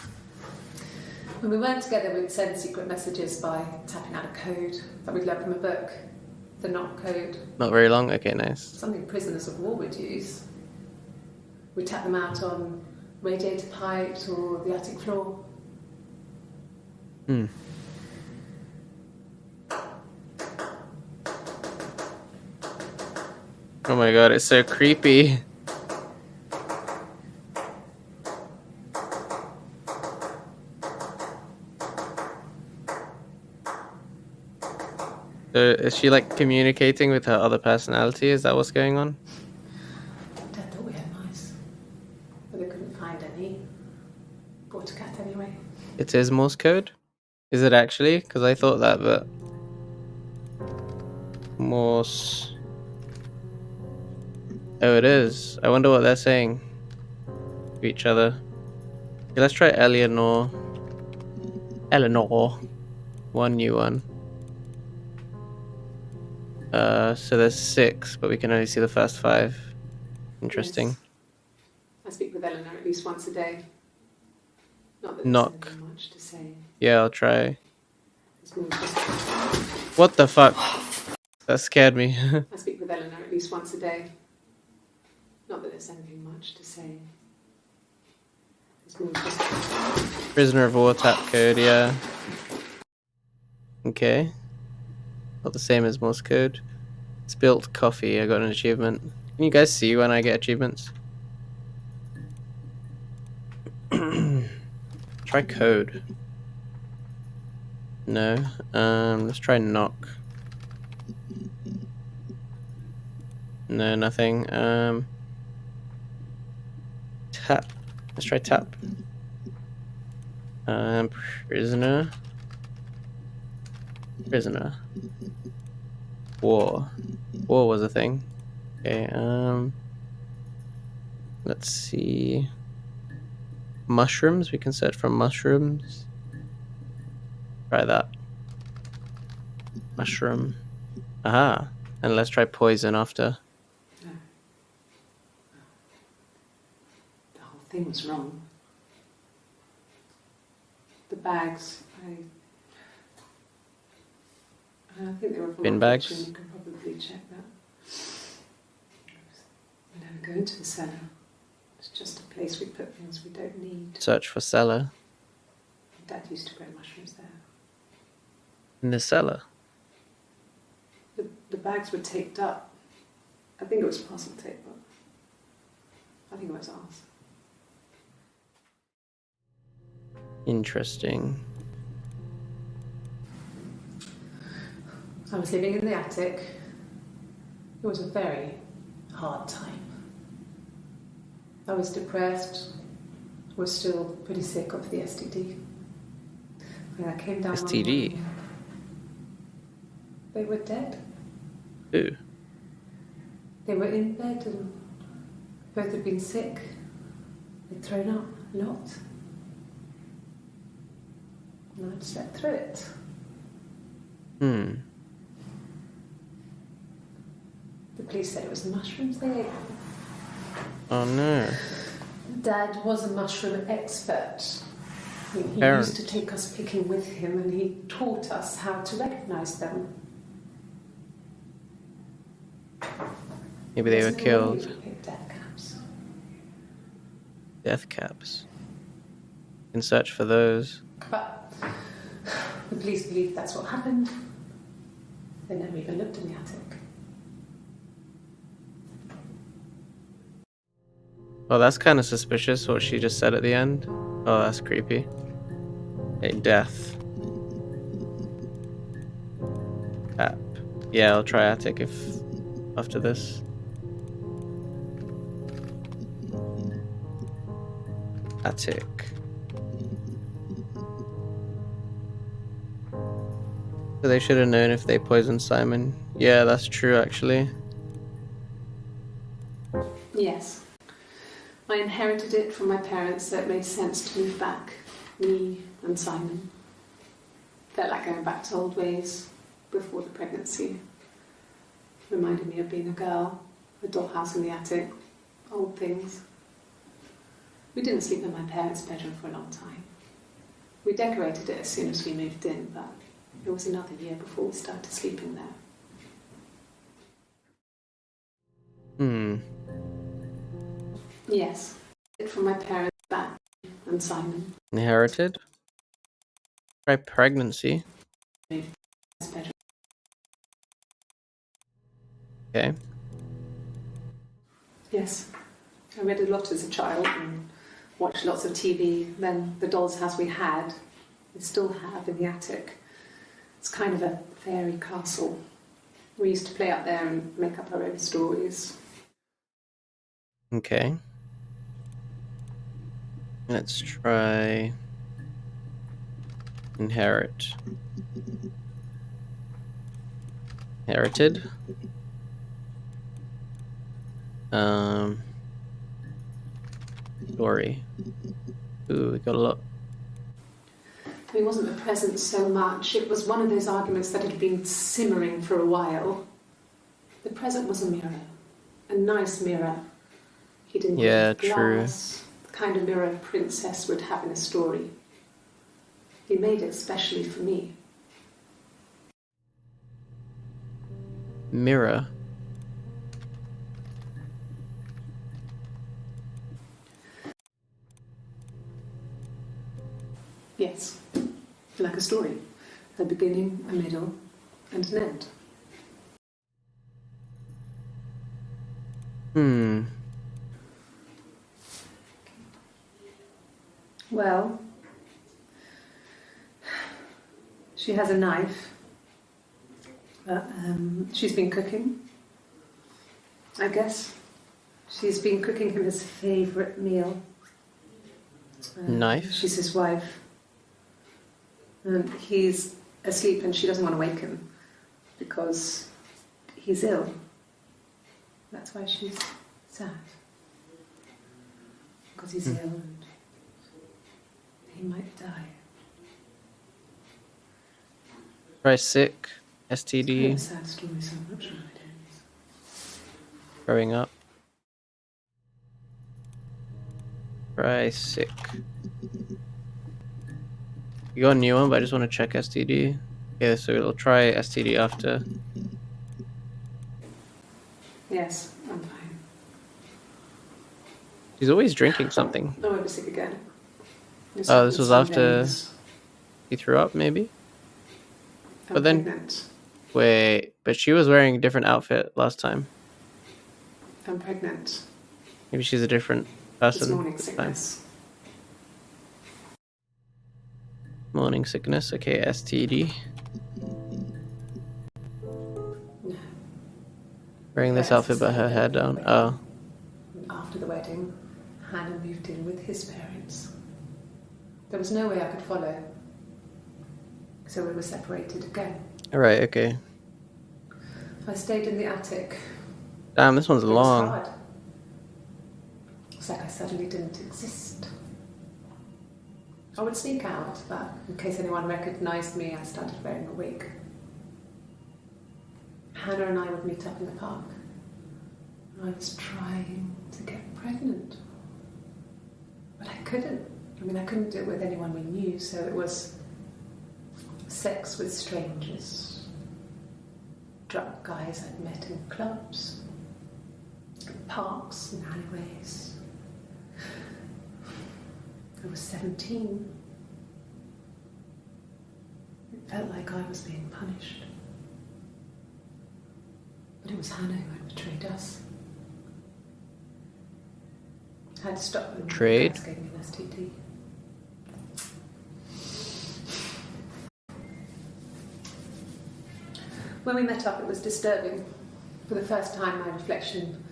When we weren't together, we'd send secret messages by tapping out a code that we'd learned from a book, The knock code. Not very long? Okay, nice. Something prisoners of war would use. We tap them out on radiator pipes or the attic floor. Hmm. Oh my god, it's so creepy. Is she like communicating with her other personality? Is that what's going on? Dad thought we had mice, but they couldn't find any. Bought a cat anyway. It is Morse code? Is it actually? Because I thought that, but... Morse... Oh, it is. I wonder what they're saying to each other. Okay, let's try Eleanor. Eleanor. One new one. So there's 6, but we can only see the first 5. Interesting. Yes. I speak with Eleanor at least once a day. Not that Knock. there's much to say. Yeah, I'll try. It's more just... What the fuck? That scared me. I speak with Eleanor at least once a day. Not that there's anything much to say. It's more just... Prisoner of war tap code, yeah. Okay. Not the same as Morse code. Spilt coffee, I got an achievement. Can you guys see when I get achievements? Try code. No. Let's try knock. No, nothing. Tap. Let's try tap. Prisoner. Prisoner. War. War was a thing. Okay, let's see. Mushrooms, we can search for mushrooms. Try that. Mushroom. Aha. And let's try poison after. No. The whole thing was wrong. The bags, I think they were from Bin bags? You can probably check that. We never go into the cellar. It's just a place we put things we don't need. Search for cellar. Dad used to grow mushrooms there. In the cellar. The bags were taped up. I think it was parcel tape, but I think it was ours. Interesting. I was living in the attic. It was a very hard time. I was depressed, was still pretty sick of the STD. When I came down STD? they were dead. Who? They were in bed and both had been sick. They'd thrown up a lot. And I'd slept through it. Hmm. The police said it was the mushrooms they ate. Oh no. Dad was a mushroom expert. He Parent. used to take us picking with him and he taught us how to recognise them. Maybe they were There's no way killed. we picked death caps. Death caps. You can search for those. But the police believe that's what happened. They never even looked in the attic. Oh, that's kind of suspicious what she just said at the end. Oh, that's creepy. A death. Tap. Yeah, I'll try attic if after this. Attic. So they should have known if they poisoned Simon. Yeah, that's true actually. Yes. I inherited it from my parents, so it made sense to move back. Me and Simon. Felt like going back to old ways before the pregnancy. Reminded me of being a girl, a dollhouse in the attic, old things. We didn't sleep in my parents' bedroom for a long time. We decorated it as soon as we moved in, but it was another year before we started sleeping there. Hmm. Yes. It from my parents back and Simon. Inherited? Try pregnancy. That's better. Okay. Yes. I read a lot as a child and watched lots of TV. Then the doll's house we had, we still have in the attic. It's kind of a fairy castle. We used to play up there and make up our own stories. Okay. Let's try inherit. Inherited. Story. Ooh, we got a lot. It wasn't the present so much. It was one of those arguments that had been simmering for a while. The present was a mirror. A nice mirror. He didn't Yeah, use glass, the kind of mirror a princess would have in a story. He made it specially for me. Mirror. Yes, like a story. A beginning, a middle, and an end. Hmm. Well, she has a knife. She's been cooking, I guess. She's been cooking him his favourite meal. Knife? She's his wife. And he's asleep and she doesn't want to wake him because he's ill. That's why she's sad. Because he's ill and he might die. Try sick. It's kind of a STD. sad story, so I'm not sure it is. Growing up. Try sick. You got a new one, but I just want to check STD. Yeah, so it'll try STD after. Yes, I'm fine. She's always drinking something. I won't be sick again. Oh, this was after he threw up, maybe? I'm but then- pregnant. Wait, but she was wearing a different outfit last time. I'm pregnant. Maybe she's a different It's person morning this time. sickness. Morning sickness. Okay, STD. No. Wearing this Yes, outfit but her hair down. Oh. After the wedding, Hannah moved in with his parents. There was no way I could follow. So we were separated again. Alright, okay. I stayed in the attic. Damn, this one's It was long. hard. It's like I suddenly didn't exist. I would sneak out, but in case anyone recognised me, I started wearing a wig. Hannah and I would meet up in the park. I was trying to get pregnant. But I couldn't. I mean, I couldn't do it with anyone we knew, so it was sex with strangers. Drunk guys I'd met in clubs, parks and alleyways. I was 17. It felt like I was being punished. But it was Hannah who had betrayed us. I had to stop when Betrayed? the guys gave me an STD. When we met up, it was disturbing. For the first time, my reflection,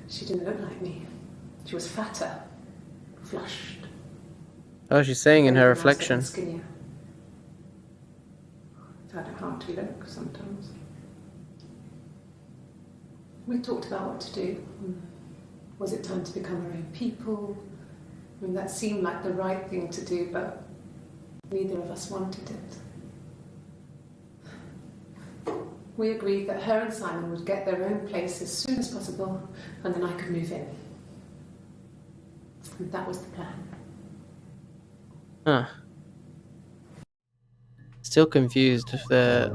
she didn't look like me. She was fatter, flushed. Oh, she's saying in her Everyone else reflection. looked skinnier. Found it hard to look sometimes. We talked about what to do. Was it time to become our own people? I mean, that seemed like the right thing to do, but neither of us wanted it. We agreed that her and Simon would get their own place as soon as possible, and then I could move in. And that was the plan. Huh. Still confused if they're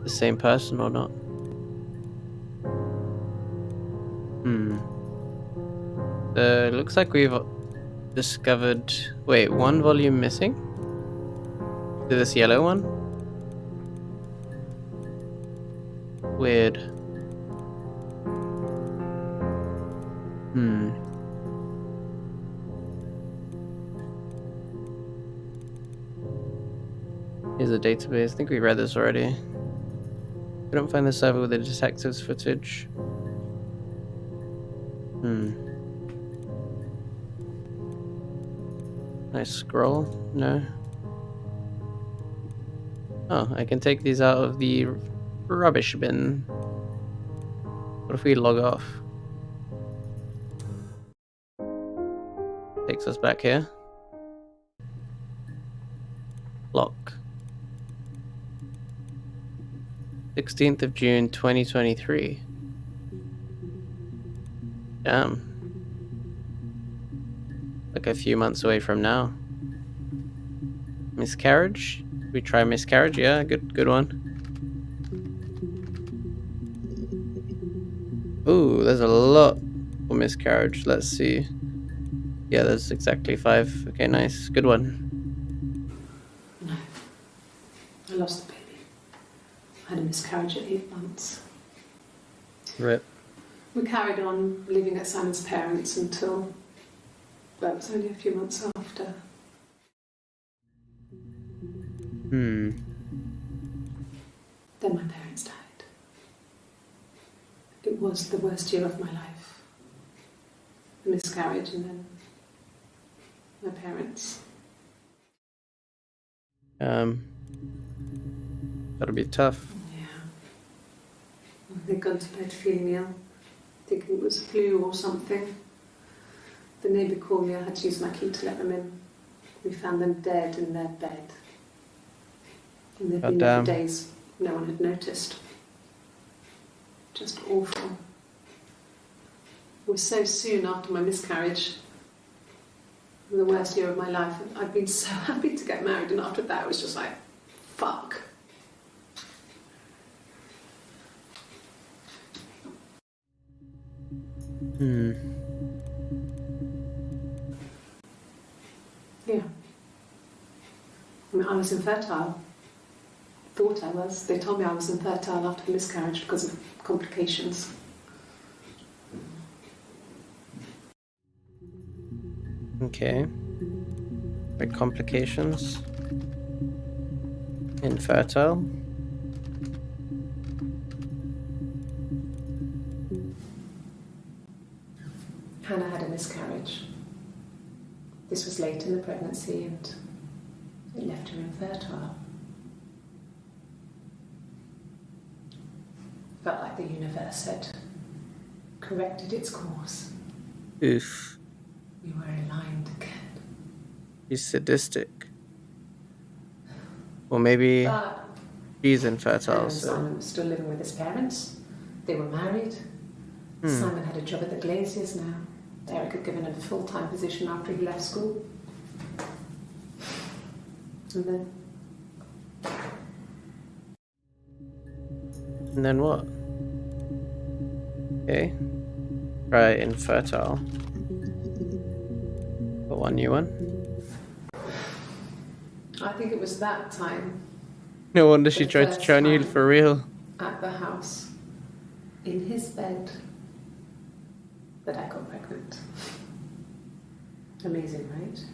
the same person or not. Hmm. Looks like we've discovered... Wait, one volume missing? To this yellow one? Weird. Here's a database. I think we read this already. We don't find the server with the detective's footage. Nice scroll? No. Oh, I can take these out of the rubbish bin. What if we log off? Takes us back here. Lock. 16th of June 2023. Damn. Like a few months away from now. Miscarriage? We try miscarriage? Yeah, good one. Ooh, there's a lot for miscarriage. Let's see. Yeah, there's exactly 5. Okay, nice. Good one. No. I lost the baby. I had a miscarriage at 8 months. Rip. We carried on living at Simon's parents until... Well, it was only a few months after. Then my parents died. It was the worst year of my life. A miscarriage and then my parents. That'll be tough. Yeah. They'd gone to bed feeling ill, thinking it was flu or something. The neighbour called me, I had to use my key to let them in. We found them dead in their bed. And they'd been there for days. No one had noticed. Just awful. It was so soon after my miscarriage. The worst year of my life. I'd been so happy to get married, and after that it was just like, fuck. Yeah. I mean, I was infertile. Thought I was. They told me I was infertile after the miscarriage because of complications. Okay. Like complications. Infertile. Hannah had a miscarriage. This was late in the pregnancy and it left her infertile. Felt like the universe had corrected its course. Oof. We were aligned again. He's sadistic. Or maybe she's infertile. Simon was still living with his parents. They were married. Simon had a job at the Glaziers now. Eric had given him a full-time position after he left school. And then what? Okay. Try infertile. Got one new one. I think it was that time. No wonder she tried to try on you for real. At the house, in his bed, that I got pregnant. Amazing, right?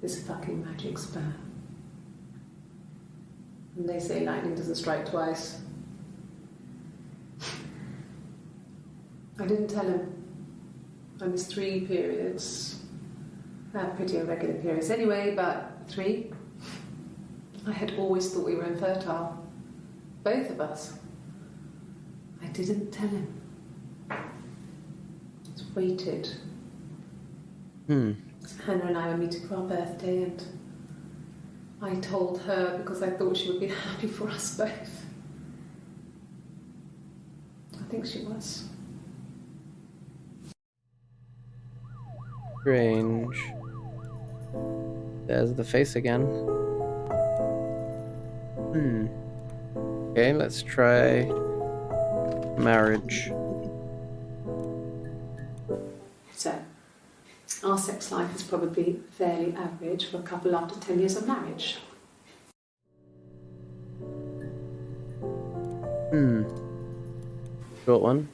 This fucking magic sperm. And they say lightning doesn't strike twice. I didn't tell him. I missed 3 periods. I had pretty irregular periods anyway, but 3. I had always thought we were infertile. Both of us. I didn't tell him. Just waited. Hannah and I were meeting for our birthday and I told her because I thought she would be happy for us both. I think she was. Strange. There's the face again. Okay, let's try marriage. So, our sex life is probably fairly average for a couple after 10 years of marriage. Short one.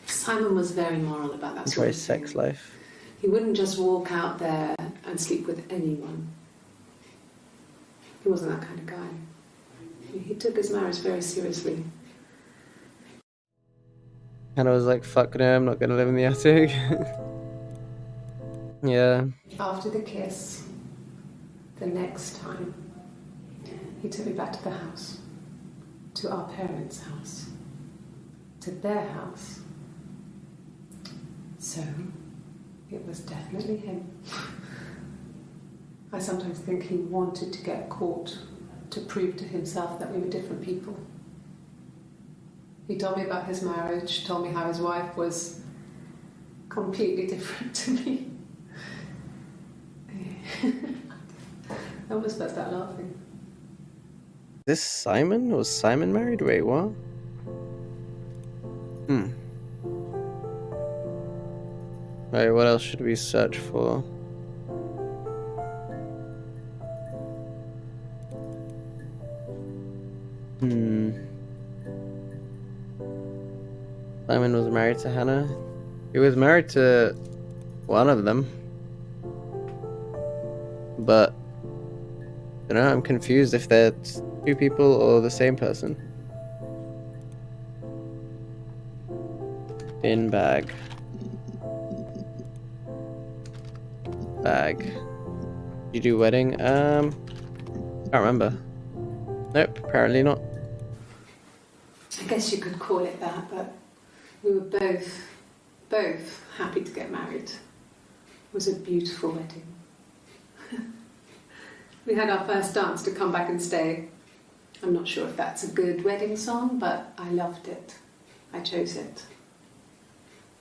Simon was very moral about that sort Enjoy of thing. sex life. He wouldn't just walk out there and sleep with anyone. He wasn't that kind of guy. He took his marriage very seriously. Hannah was like, fuck no, I'm not gonna live in the attic. Yeah. After the kiss, the next time, he took me back to the house, to our parents' house, to their house. So, it was definitely him. I sometimes think he wanted to get caught to prove to himself that we were different people. He told me about his marriage, told me how his wife was completely different to me. I almost burst out laughing. This Simon? Was Simon married? Wait, what? Alright, what else should we search for? Simon was married to Hannah. He was married to one of them. But I don't know, I'm confused if they're two people or the same person. Bin bag. Bag. You do wedding? Can't remember. Nope, apparently not. I guess you could call it that, but we were both happy to get married. It was a beautiful wedding. We had our first dance to Come Back and Stay. I'm not sure if that's a good wedding song, but I loved it. I chose it.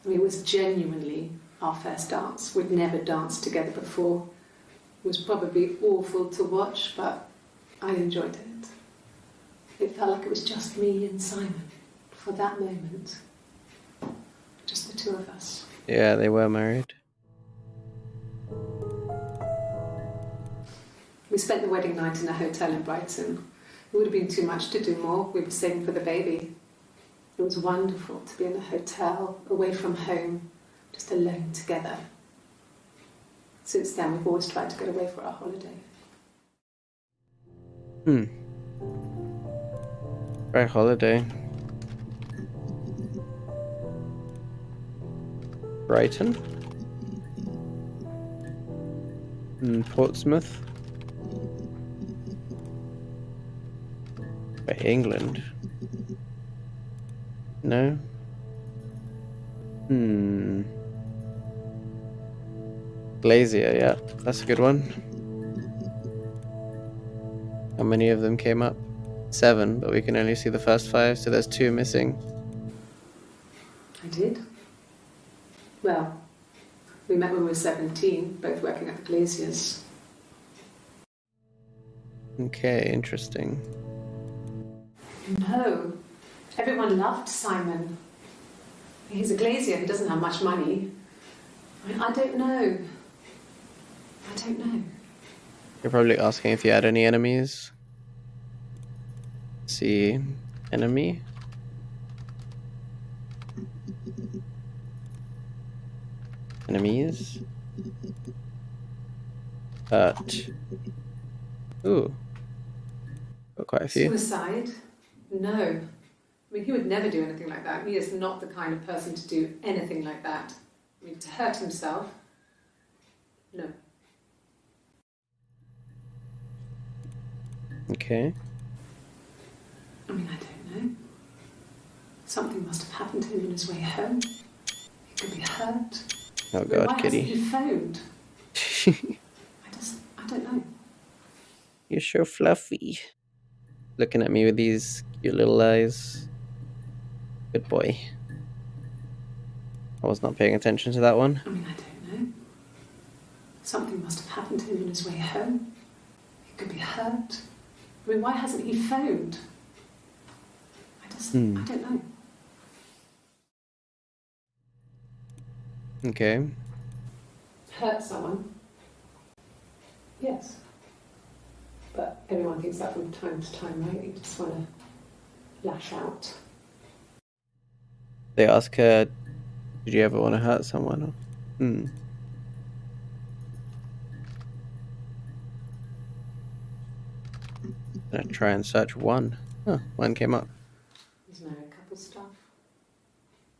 I mean, it was genuinely our first dance. We'd never danced together before. It was probably awful to watch, but I enjoyed it. It felt like it was just me and Simon for that moment. Just the two of us. Yeah, they were married. We spent the wedding night in a hotel in Brighton. It would have been too much to do more. We were saving for the baby. It was wonderful to be in a hotel, away from home, just alone together. Since then, we've always tried to get away for our holiday. Right, holiday. Brighton. Portsmouth. By England. No. Glacier, yeah, that's a good one. How many of them came up? 7, but we can only see the first 5, so there's 2 missing. I did. Well, we met when we were 17, both working at the Glaciers. Okay, interesting. No, everyone loved Simon. He's a glazier, he doesn't have much money. I don't know. You're probably asking if you had any enemies. See, enemy. Enemies. But ooh, got quite a few. Suicide? No. I mean, he would never do anything like that. He is not the kind of person to do anything like that. I mean, to hurt himself? No. Okay. I mean, I don't know. Something must have happened to him on his way home. He could be hurt. Oh God, why Kitty. hasn't he phoned? I don't know. You're so fluffy. Looking at me with these cute little eyes. Good boy. I was not paying attention to that one. I mean, I don't know. Something must have happened to him on his way home. He could be hurt. I mean, why hasn't he phoned? I don't know. Okay. hurt someone, yes. But everyone thinks that from time to time, right? You just want to lash out. They ask her, did you ever want to hurt someone? Gonna try and search one. Huh, one came up. There's married couple stuff.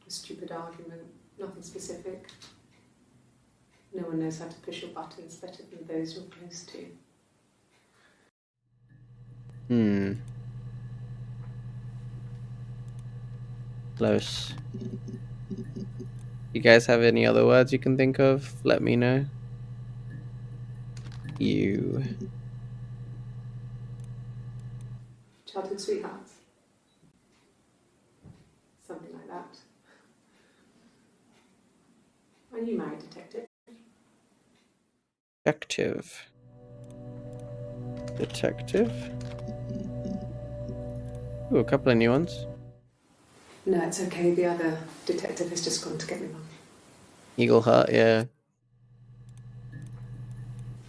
A stupid argument, nothing specific. No one knows how to push your buttons better than those you're close to. Close. You guys have any other words you can think of? Let me know. You. Childhood sweethearts. Something like that. Are you married, detective? Detective. Ooh, a couple of new ones. No, it's okay. The other detective has just gone to get me one. Eagle Heart, yeah.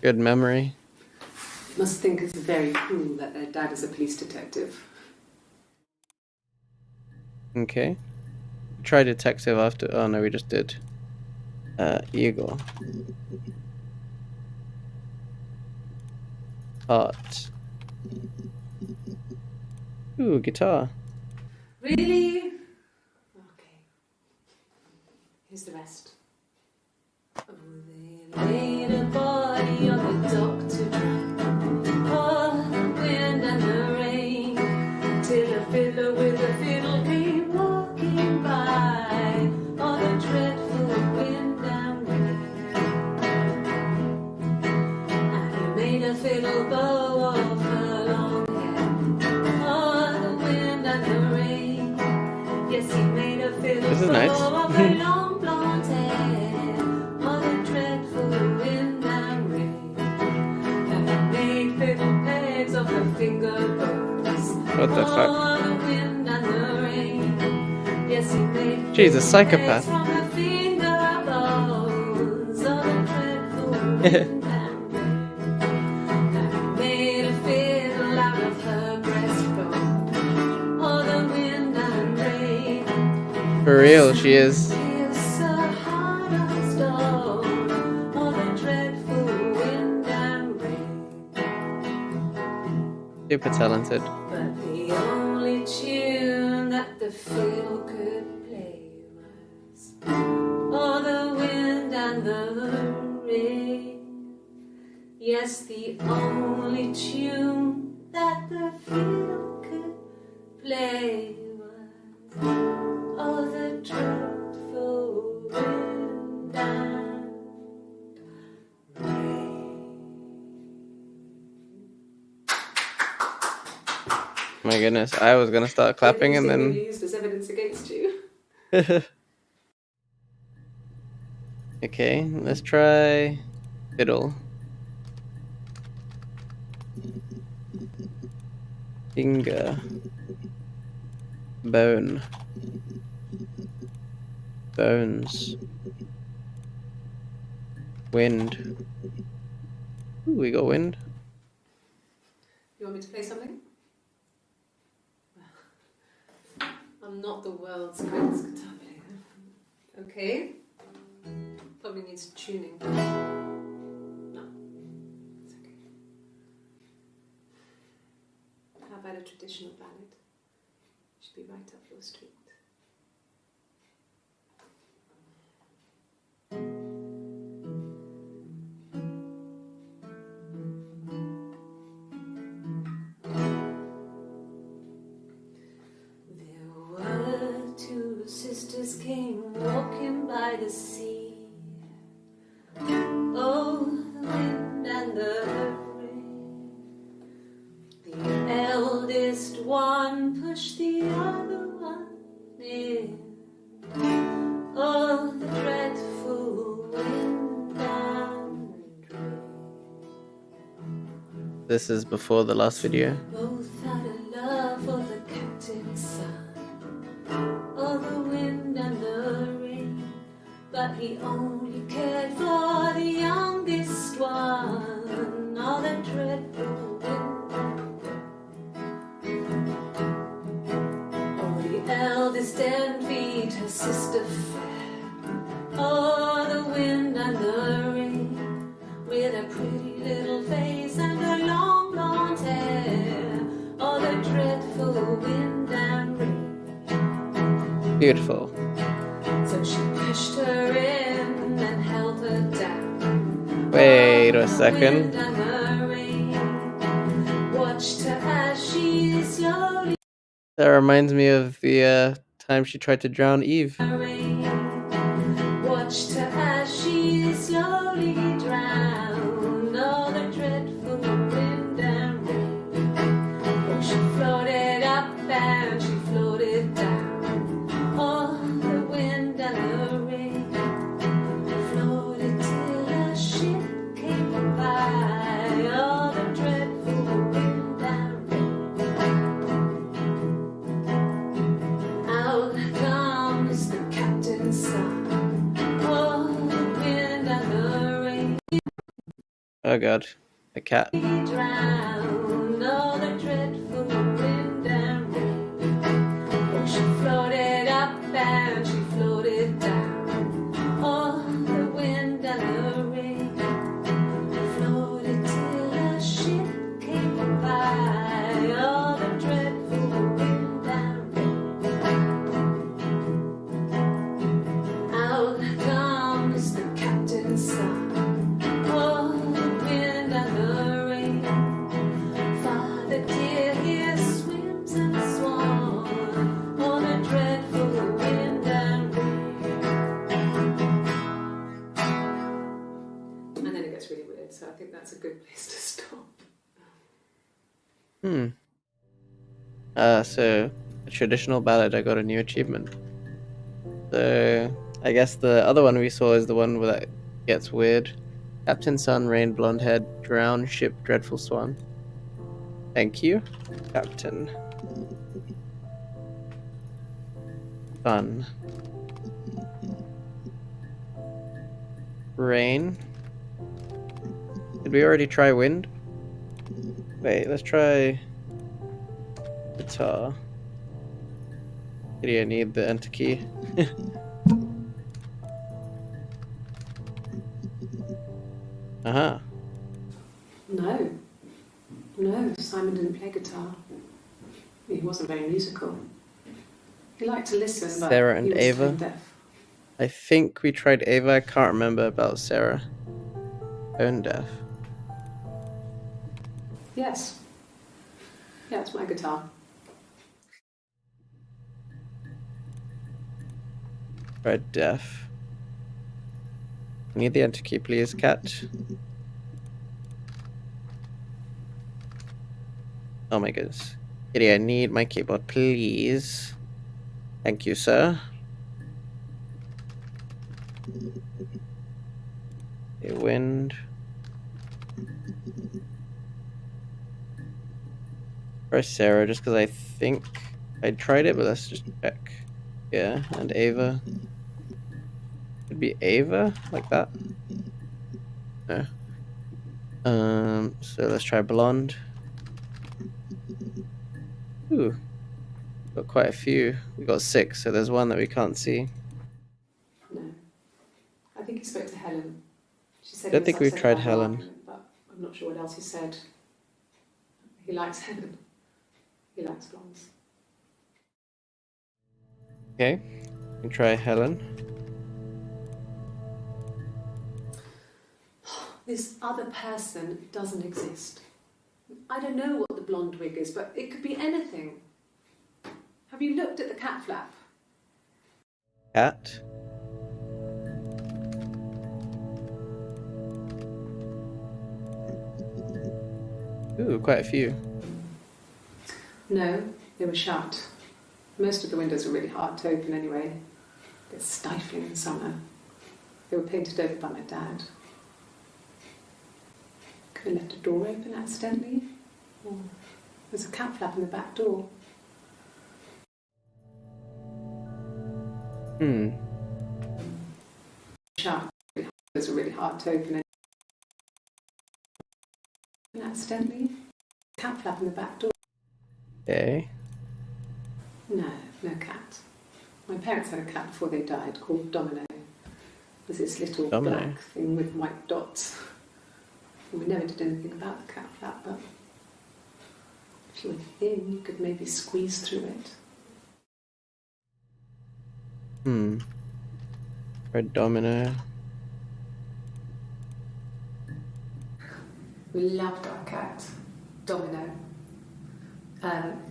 Good memory. Must think it's very cool that their dad is a police detective. Okay. Try detective after. Oh no, we just did. Eagle. Heart. Ooh, guitar. Really? Okay. Here's the rest. Oh, they laid a body on the dock tonight. Oh, the wind and the rain. Till a fiddler with a fiddle came walking by. Oh, the dreadful wind and rain. And he made a fiddle bow of her long hair. Oh, the wind and the rain. Yes, he made a fiddle This is nice. bow of her long blonde hair. Oh, the dreadful wind and rain. And he made fiddle pegs of her finger bows. What the fuck? Oh, the wind and the rain. Yes, he made She's a psychopath. from her finger bows. Oh, the dreadful wind and rain. And he made a fiddle out of her breastbone. Oh, the wind and rain. For real, she is. Feels so hard of stone. Oh, the dreadful wind and rain. Super talented. But the only tune that the fiddle could play was oh, the wind and the rain. Yes, the only tune that the fiddle could play was oh, the dreadful wind and rain. My goodness, I was gonna start clapping and then. Used as evidence against you. Okay, let's try fiddle. Finger. Bone. Bones. Wind. Ooh, we got wind. You want me to play something? I'm not the world's greatest guitar player. Okay. Probably needs tuning. No. It's okay. How about a traditional ballad? Should be right up your street. Sisters came walking by the sea. Oh, the wind and the rain. The eldest one pushed the other one in. Oh, the dreadful wind and rain. This is before the last video. Both had a love for the captain's son. Oh, the wind and the rain, but he only cared for the Beautiful. So she pushed her in and held her down. Wait a second. Watched her as she slowly. That reminds me of the time she tried to drown Eve. Watched her as she slowly drowned. All the dreadful wind and rain. Oh, she floated up and she floated down. All the wind and the rain. Floated till a ship came by. All the dreadful wind and rain. Out comes the captain's son. Oh god, a cat. Drowned all the dreadful wind and rain. Oh, she floated up and she floated down. All the wind and the rain. Floated till a ship came by. All the dreadful wind and rain. Out comes the captain's son. So I think that's a good place to stop. So a traditional ballad, I got a new achievement. So I guess the other one we saw is the one where that gets weird. Captain Sun, Rain, Blonde Head, Drown, Ship, Dreadful Swan. Thank you, Captain. Fun. Rain. Did we already try wind? Wait, let's try guitar. Did I need the enter key? Uh-huh. No, Simon didn't play guitar. He wasn't very musical. He liked to listen, but Sarah and he was Ava. tone deaf. I think we tried Ava. I can't remember about Sarah. Tone deaf. Yes. Yeah, it's my guitar. Tried deaf. Need the enter key, please, cat. Oh my goodness. Kitty, I need my keyboard, please. Thank you, sir. Okay, wind. Press Sarah, just because I think I tried it, but let's just check. Yeah, and Ava. Could be Ava, like that. No. So let's try blonde. Ooh, got quite a few. We got 6, so there's one that we can't see. No. I think he spoke to Helen. She said I don't think we've tried Helen. But I'm not sure what else he said. He likes Helen. He likes blondes. Okay, we can try Helen. This other person doesn't exist. I don't know what the blonde wig is, but it could be anything. Have you looked at the cat flap? Cat. Ooh, quite a few. No, they were shut. Most of the windows were really hard to open anyway. They're stifling in summer. They were painted over by my dad. Could have left a door open accidentally. Or there's a cat flap in the back door. Shut. Those were really hard to open accidentally. Cat flap in the back door. Okay. No cat. My parents had a cat before they died called Domino. It was this little Domino. black thing with white dots. And we never did anything about the cat flap, but if you were thin, you could maybe squeeze through it. Red domino. We loved our cat, Domino.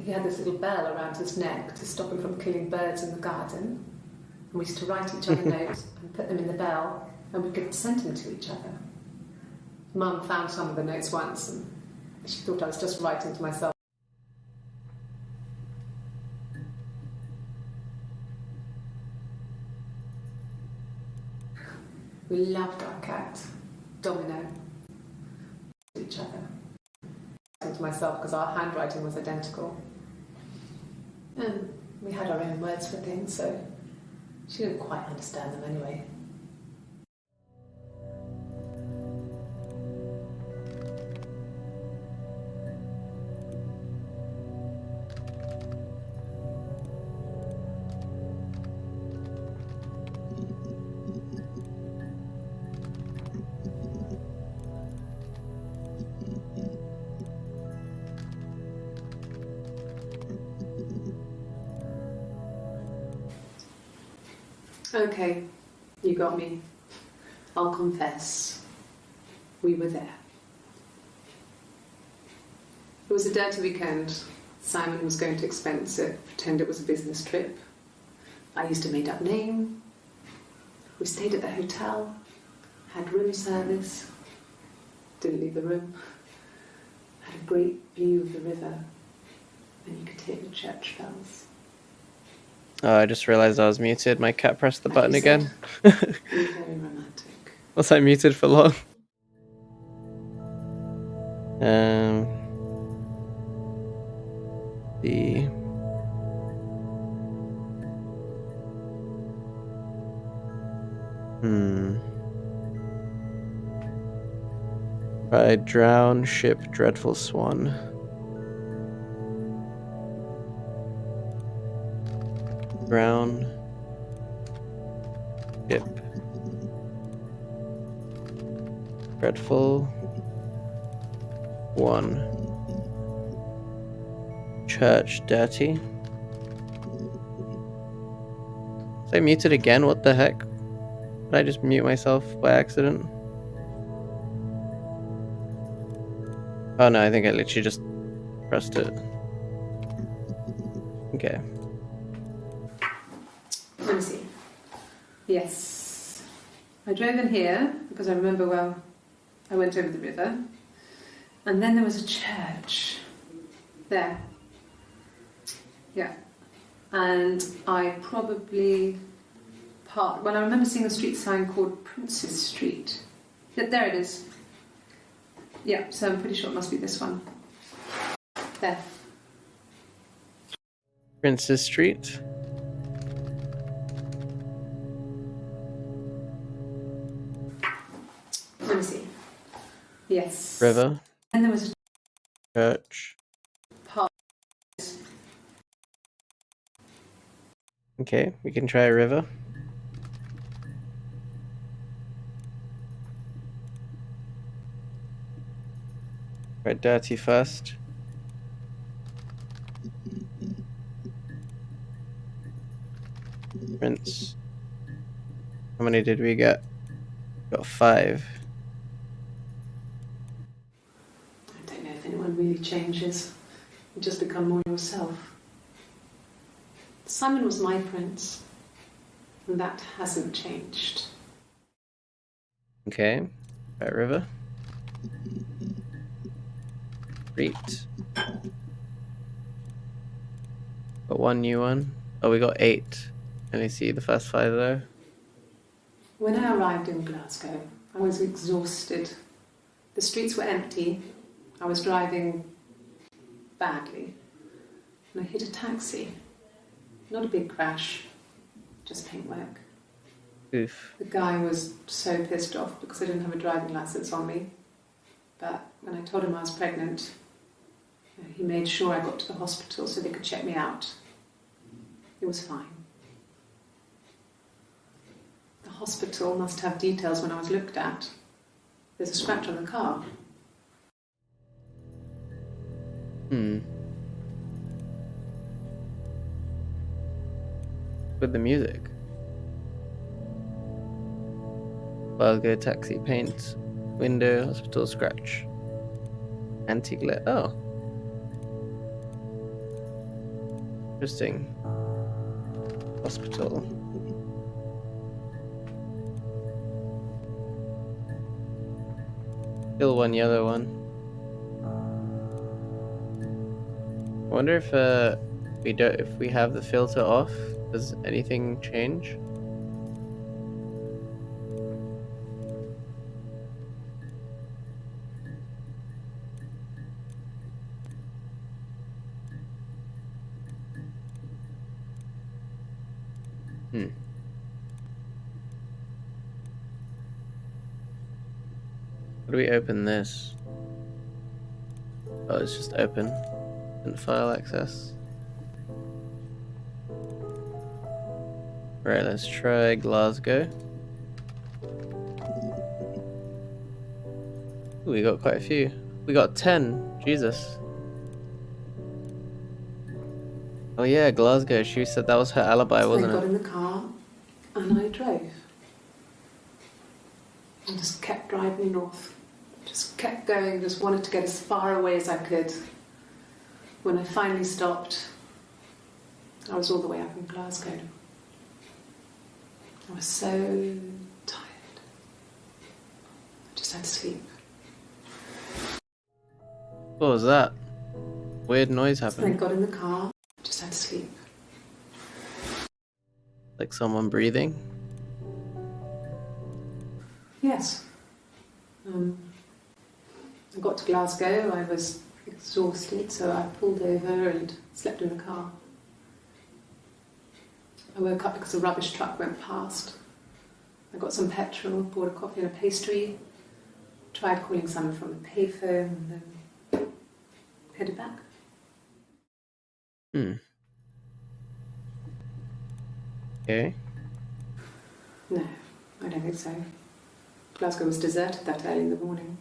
He had this little bell around his neck to stop him from killing birds in the garden. And we used to write each other notes and put them in the bell, and we could send them to each other. Mum found some of the notes once, and she thought I was just writing to myself. We loved our cat, Domino, to each other. To myself because our handwriting was identical. And we had our own words for things, so she didn't quite understand them anyway. Okay, you got me. I'll confess. We were there. It was a dirty weekend. Simon was going to expense it, pretend it was a business trip. I used a made-up name. We stayed at the hotel, had room service, didn't leave the room, had a great view of the river, and you could hear the church bells. Oh, I just realized I was muted. My cat pressed the Like button you said, again. Very romantic. Was I muted for long? The By drown ship dreadful swan. Drown ship dreadful one. Church dirty. Was I muted again? What the heck? Did I just mute myself by accident? Oh no, I think I literally just pressed it. Okay. Let me see. Yes. I drove in here because I remember well I went over the river. And then there was a church there. Yeah. And I probably parked. Well, I remember seeing a street sign called Princess Street. Yeah, there it is. Yeah, so I'm pretty sure it must be this one. There. Princess Street. Let me see. Yes. River. And there was a Church. park. Okay, we can try a river. Right, dirty first. Prince. How many did we get? Got 5. I don't know if anyone really changes. You just become more yourself. Simon was my prince, and that hasn't changed. Okay, right, river. Street. Got 1 new one. Oh, we got 8. Let me see the first 5 though. When I arrived in Glasgow, I was exhausted. The streets were empty. I was driving badly. And I hit a taxi. Not a big crash, just paintwork. Oof. The guy was so pissed off because I didn't have a driving license on me. But when I told him I was pregnant, he made sure I got to the hospital so they could check me out. It was fine. The hospital must have details when I was looked at. There's a scratch on the car. With the music. Glasgow taxi paint. Window, hospital scratch. Anti-glare. Oh. Interesting. Hospital. Still one yellow one. I wonder if if we have the filter off, does anything change? How do we open this? Oh, it's just open. And file access. Right, let's try Glasgow. Ooh, we got quite a few. We got 10. Jesus. Oh yeah, Glasgow. She said that was her alibi, wasn't I got it? in the car and I drove. I just kept driving north. Just kept going, just wanted to get as far away as I could. When I finally stopped, I was all the way up in Glasgow. I was so tired. I just had to sleep. What was that? Weird noise I happened. got in the car, just had to sleep. Like someone breathing? Yes. I got to Glasgow, I was exhausted, so I pulled over and slept in the car. I woke up because a rubbish truck went past. I got some petrol, bought a coffee and a pastry, tried calling someone from the payphone, and then headed back. Okay. No, I don't think so. Glasgow was deserted that early in the morning.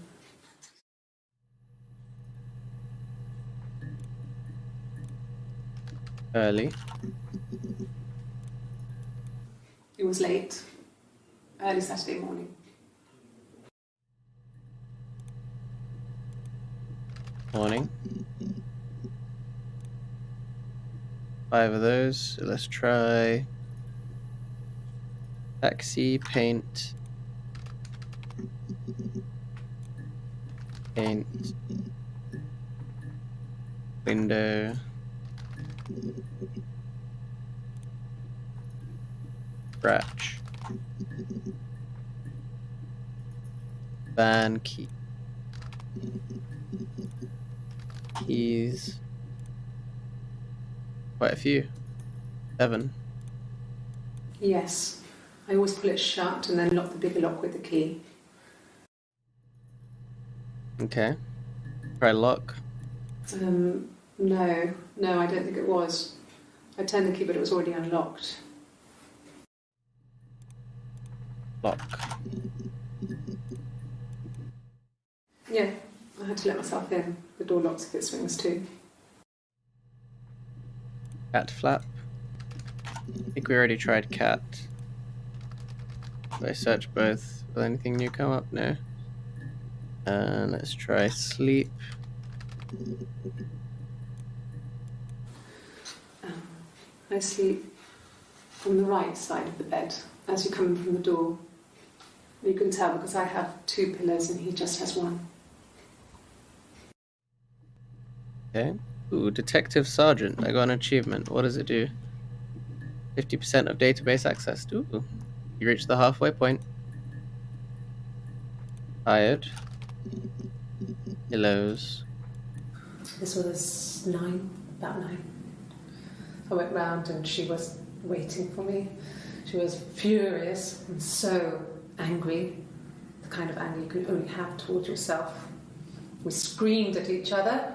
Early. It was late, early Saturday morning. Morning. 5 of those. So let's try taxi paint. Paint. Window. Scratch. Van key. Keys. Quite a few. 7. Yes, I always pull it shut and then lock the bigger lock with the key. Okay. Try lock. No, I don't think it was. I turned the key, but it was already unlocked. Lock. Yeah, I had to let myself in. The door locks if it swings too. Cat flap. I think we already tried cat. If I search both, will anything new come up? No. And let's try sleep. I sleep on the right side of the bed as you come in from the door. You can tell because I have 2 pillows and he just has 1. Okay. Ooh, Detective Sergeant. I got an achievement. What does it do? 50% of database access. Ooh. You reached the halfway point. Tired. Pillows. This was about 9. I went round and she was waiting for me. She was furious and so angry, the kind of anger you can only have towards yourself. We screamed at each other,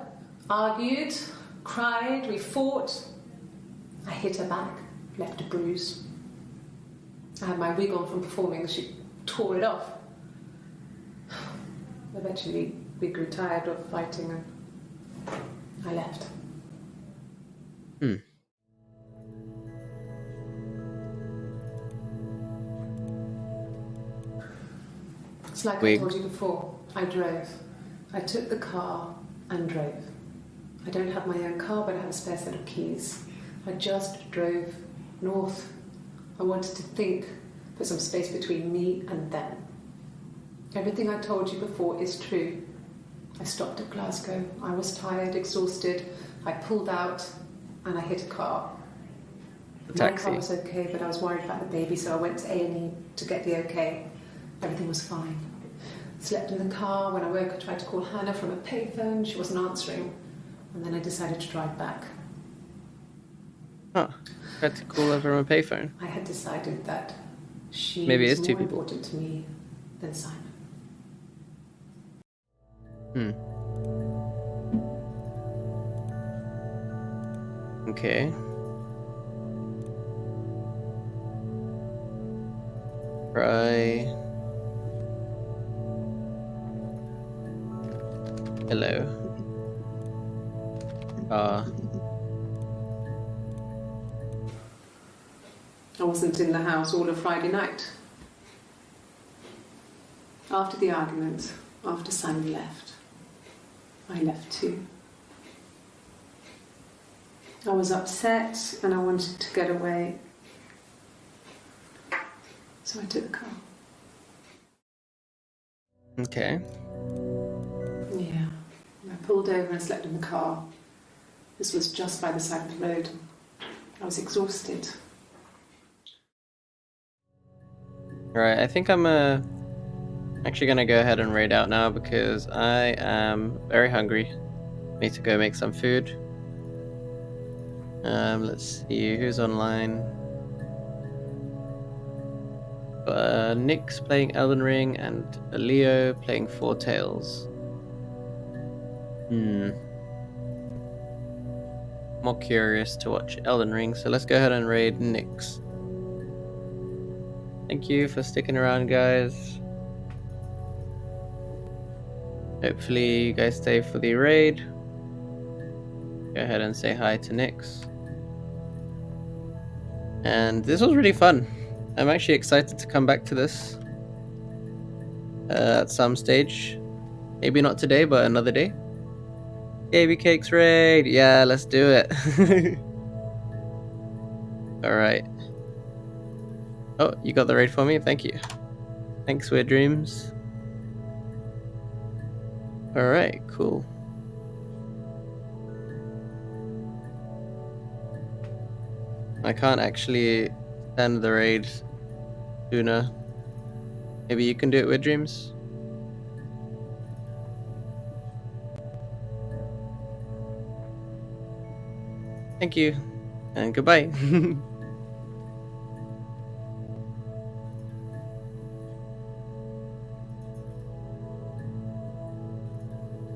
argued, cried, we fought. I hit her back, left a bruise. I had my wig on from performing and she tore it off. Eventually we grew tired of fighting and I left. It's like Wig. I told you before, I drove. I took the car and drove. I don't have my own car, but I have a spare set of keys. I just drove north. I wanted to think, put some space between me and them. Everything I told you before is true. I stopped at Glasgow. I was tired, exhausted. I pulled out and I hit a car. The My taxi. car was okay, but I was worried about the baby, so I went to A&E to get the okay. Everything was fine. Slept in the car. When I woke, I tried to call Hannah from a payphone. She wasn't answering. And then I decided to drive back. Huh. Tried to call over on a payphone. I had decided that she Maybe it was is two more people. important to me than Simon. Okay. Try. Hello. I wasn't in the house all of Friday night. After the argument, after Simon left, I left too. I was upset and I wanted to get away. So I took the car. Okay. Yeah. I pulled over and slept in the car. This was just by the side of the road. I was exhausted. Alright, I think I'm actually gonna go ahead and raid out now because I am very hungry. Need to go make some food. Let's see who's online. Nick's playing Elden Ring and Leo playing Four Tales. More curious to watch Elden Ring, so let's go ahead and raid Nick's. Thank you for sticking around, guys. Hopefully you guys stay for the raid. Go ahead and say hi to Nix. And this was really fun. I'm actually excited to come back to this at some stage. Maybe not today, but another day. KB Cakes raid! Yeah, let's do it. Alright. Oh, you got the raid for me? Thank you. Thanks, Weird Dreams. Alright, cool. I can't actually send the raid sooner. Maybe you can do it with Dreams? Thank you, and goodbye.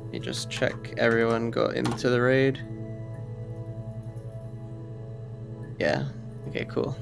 Let me just check everyone got into the raid. Yeah, okay, cool.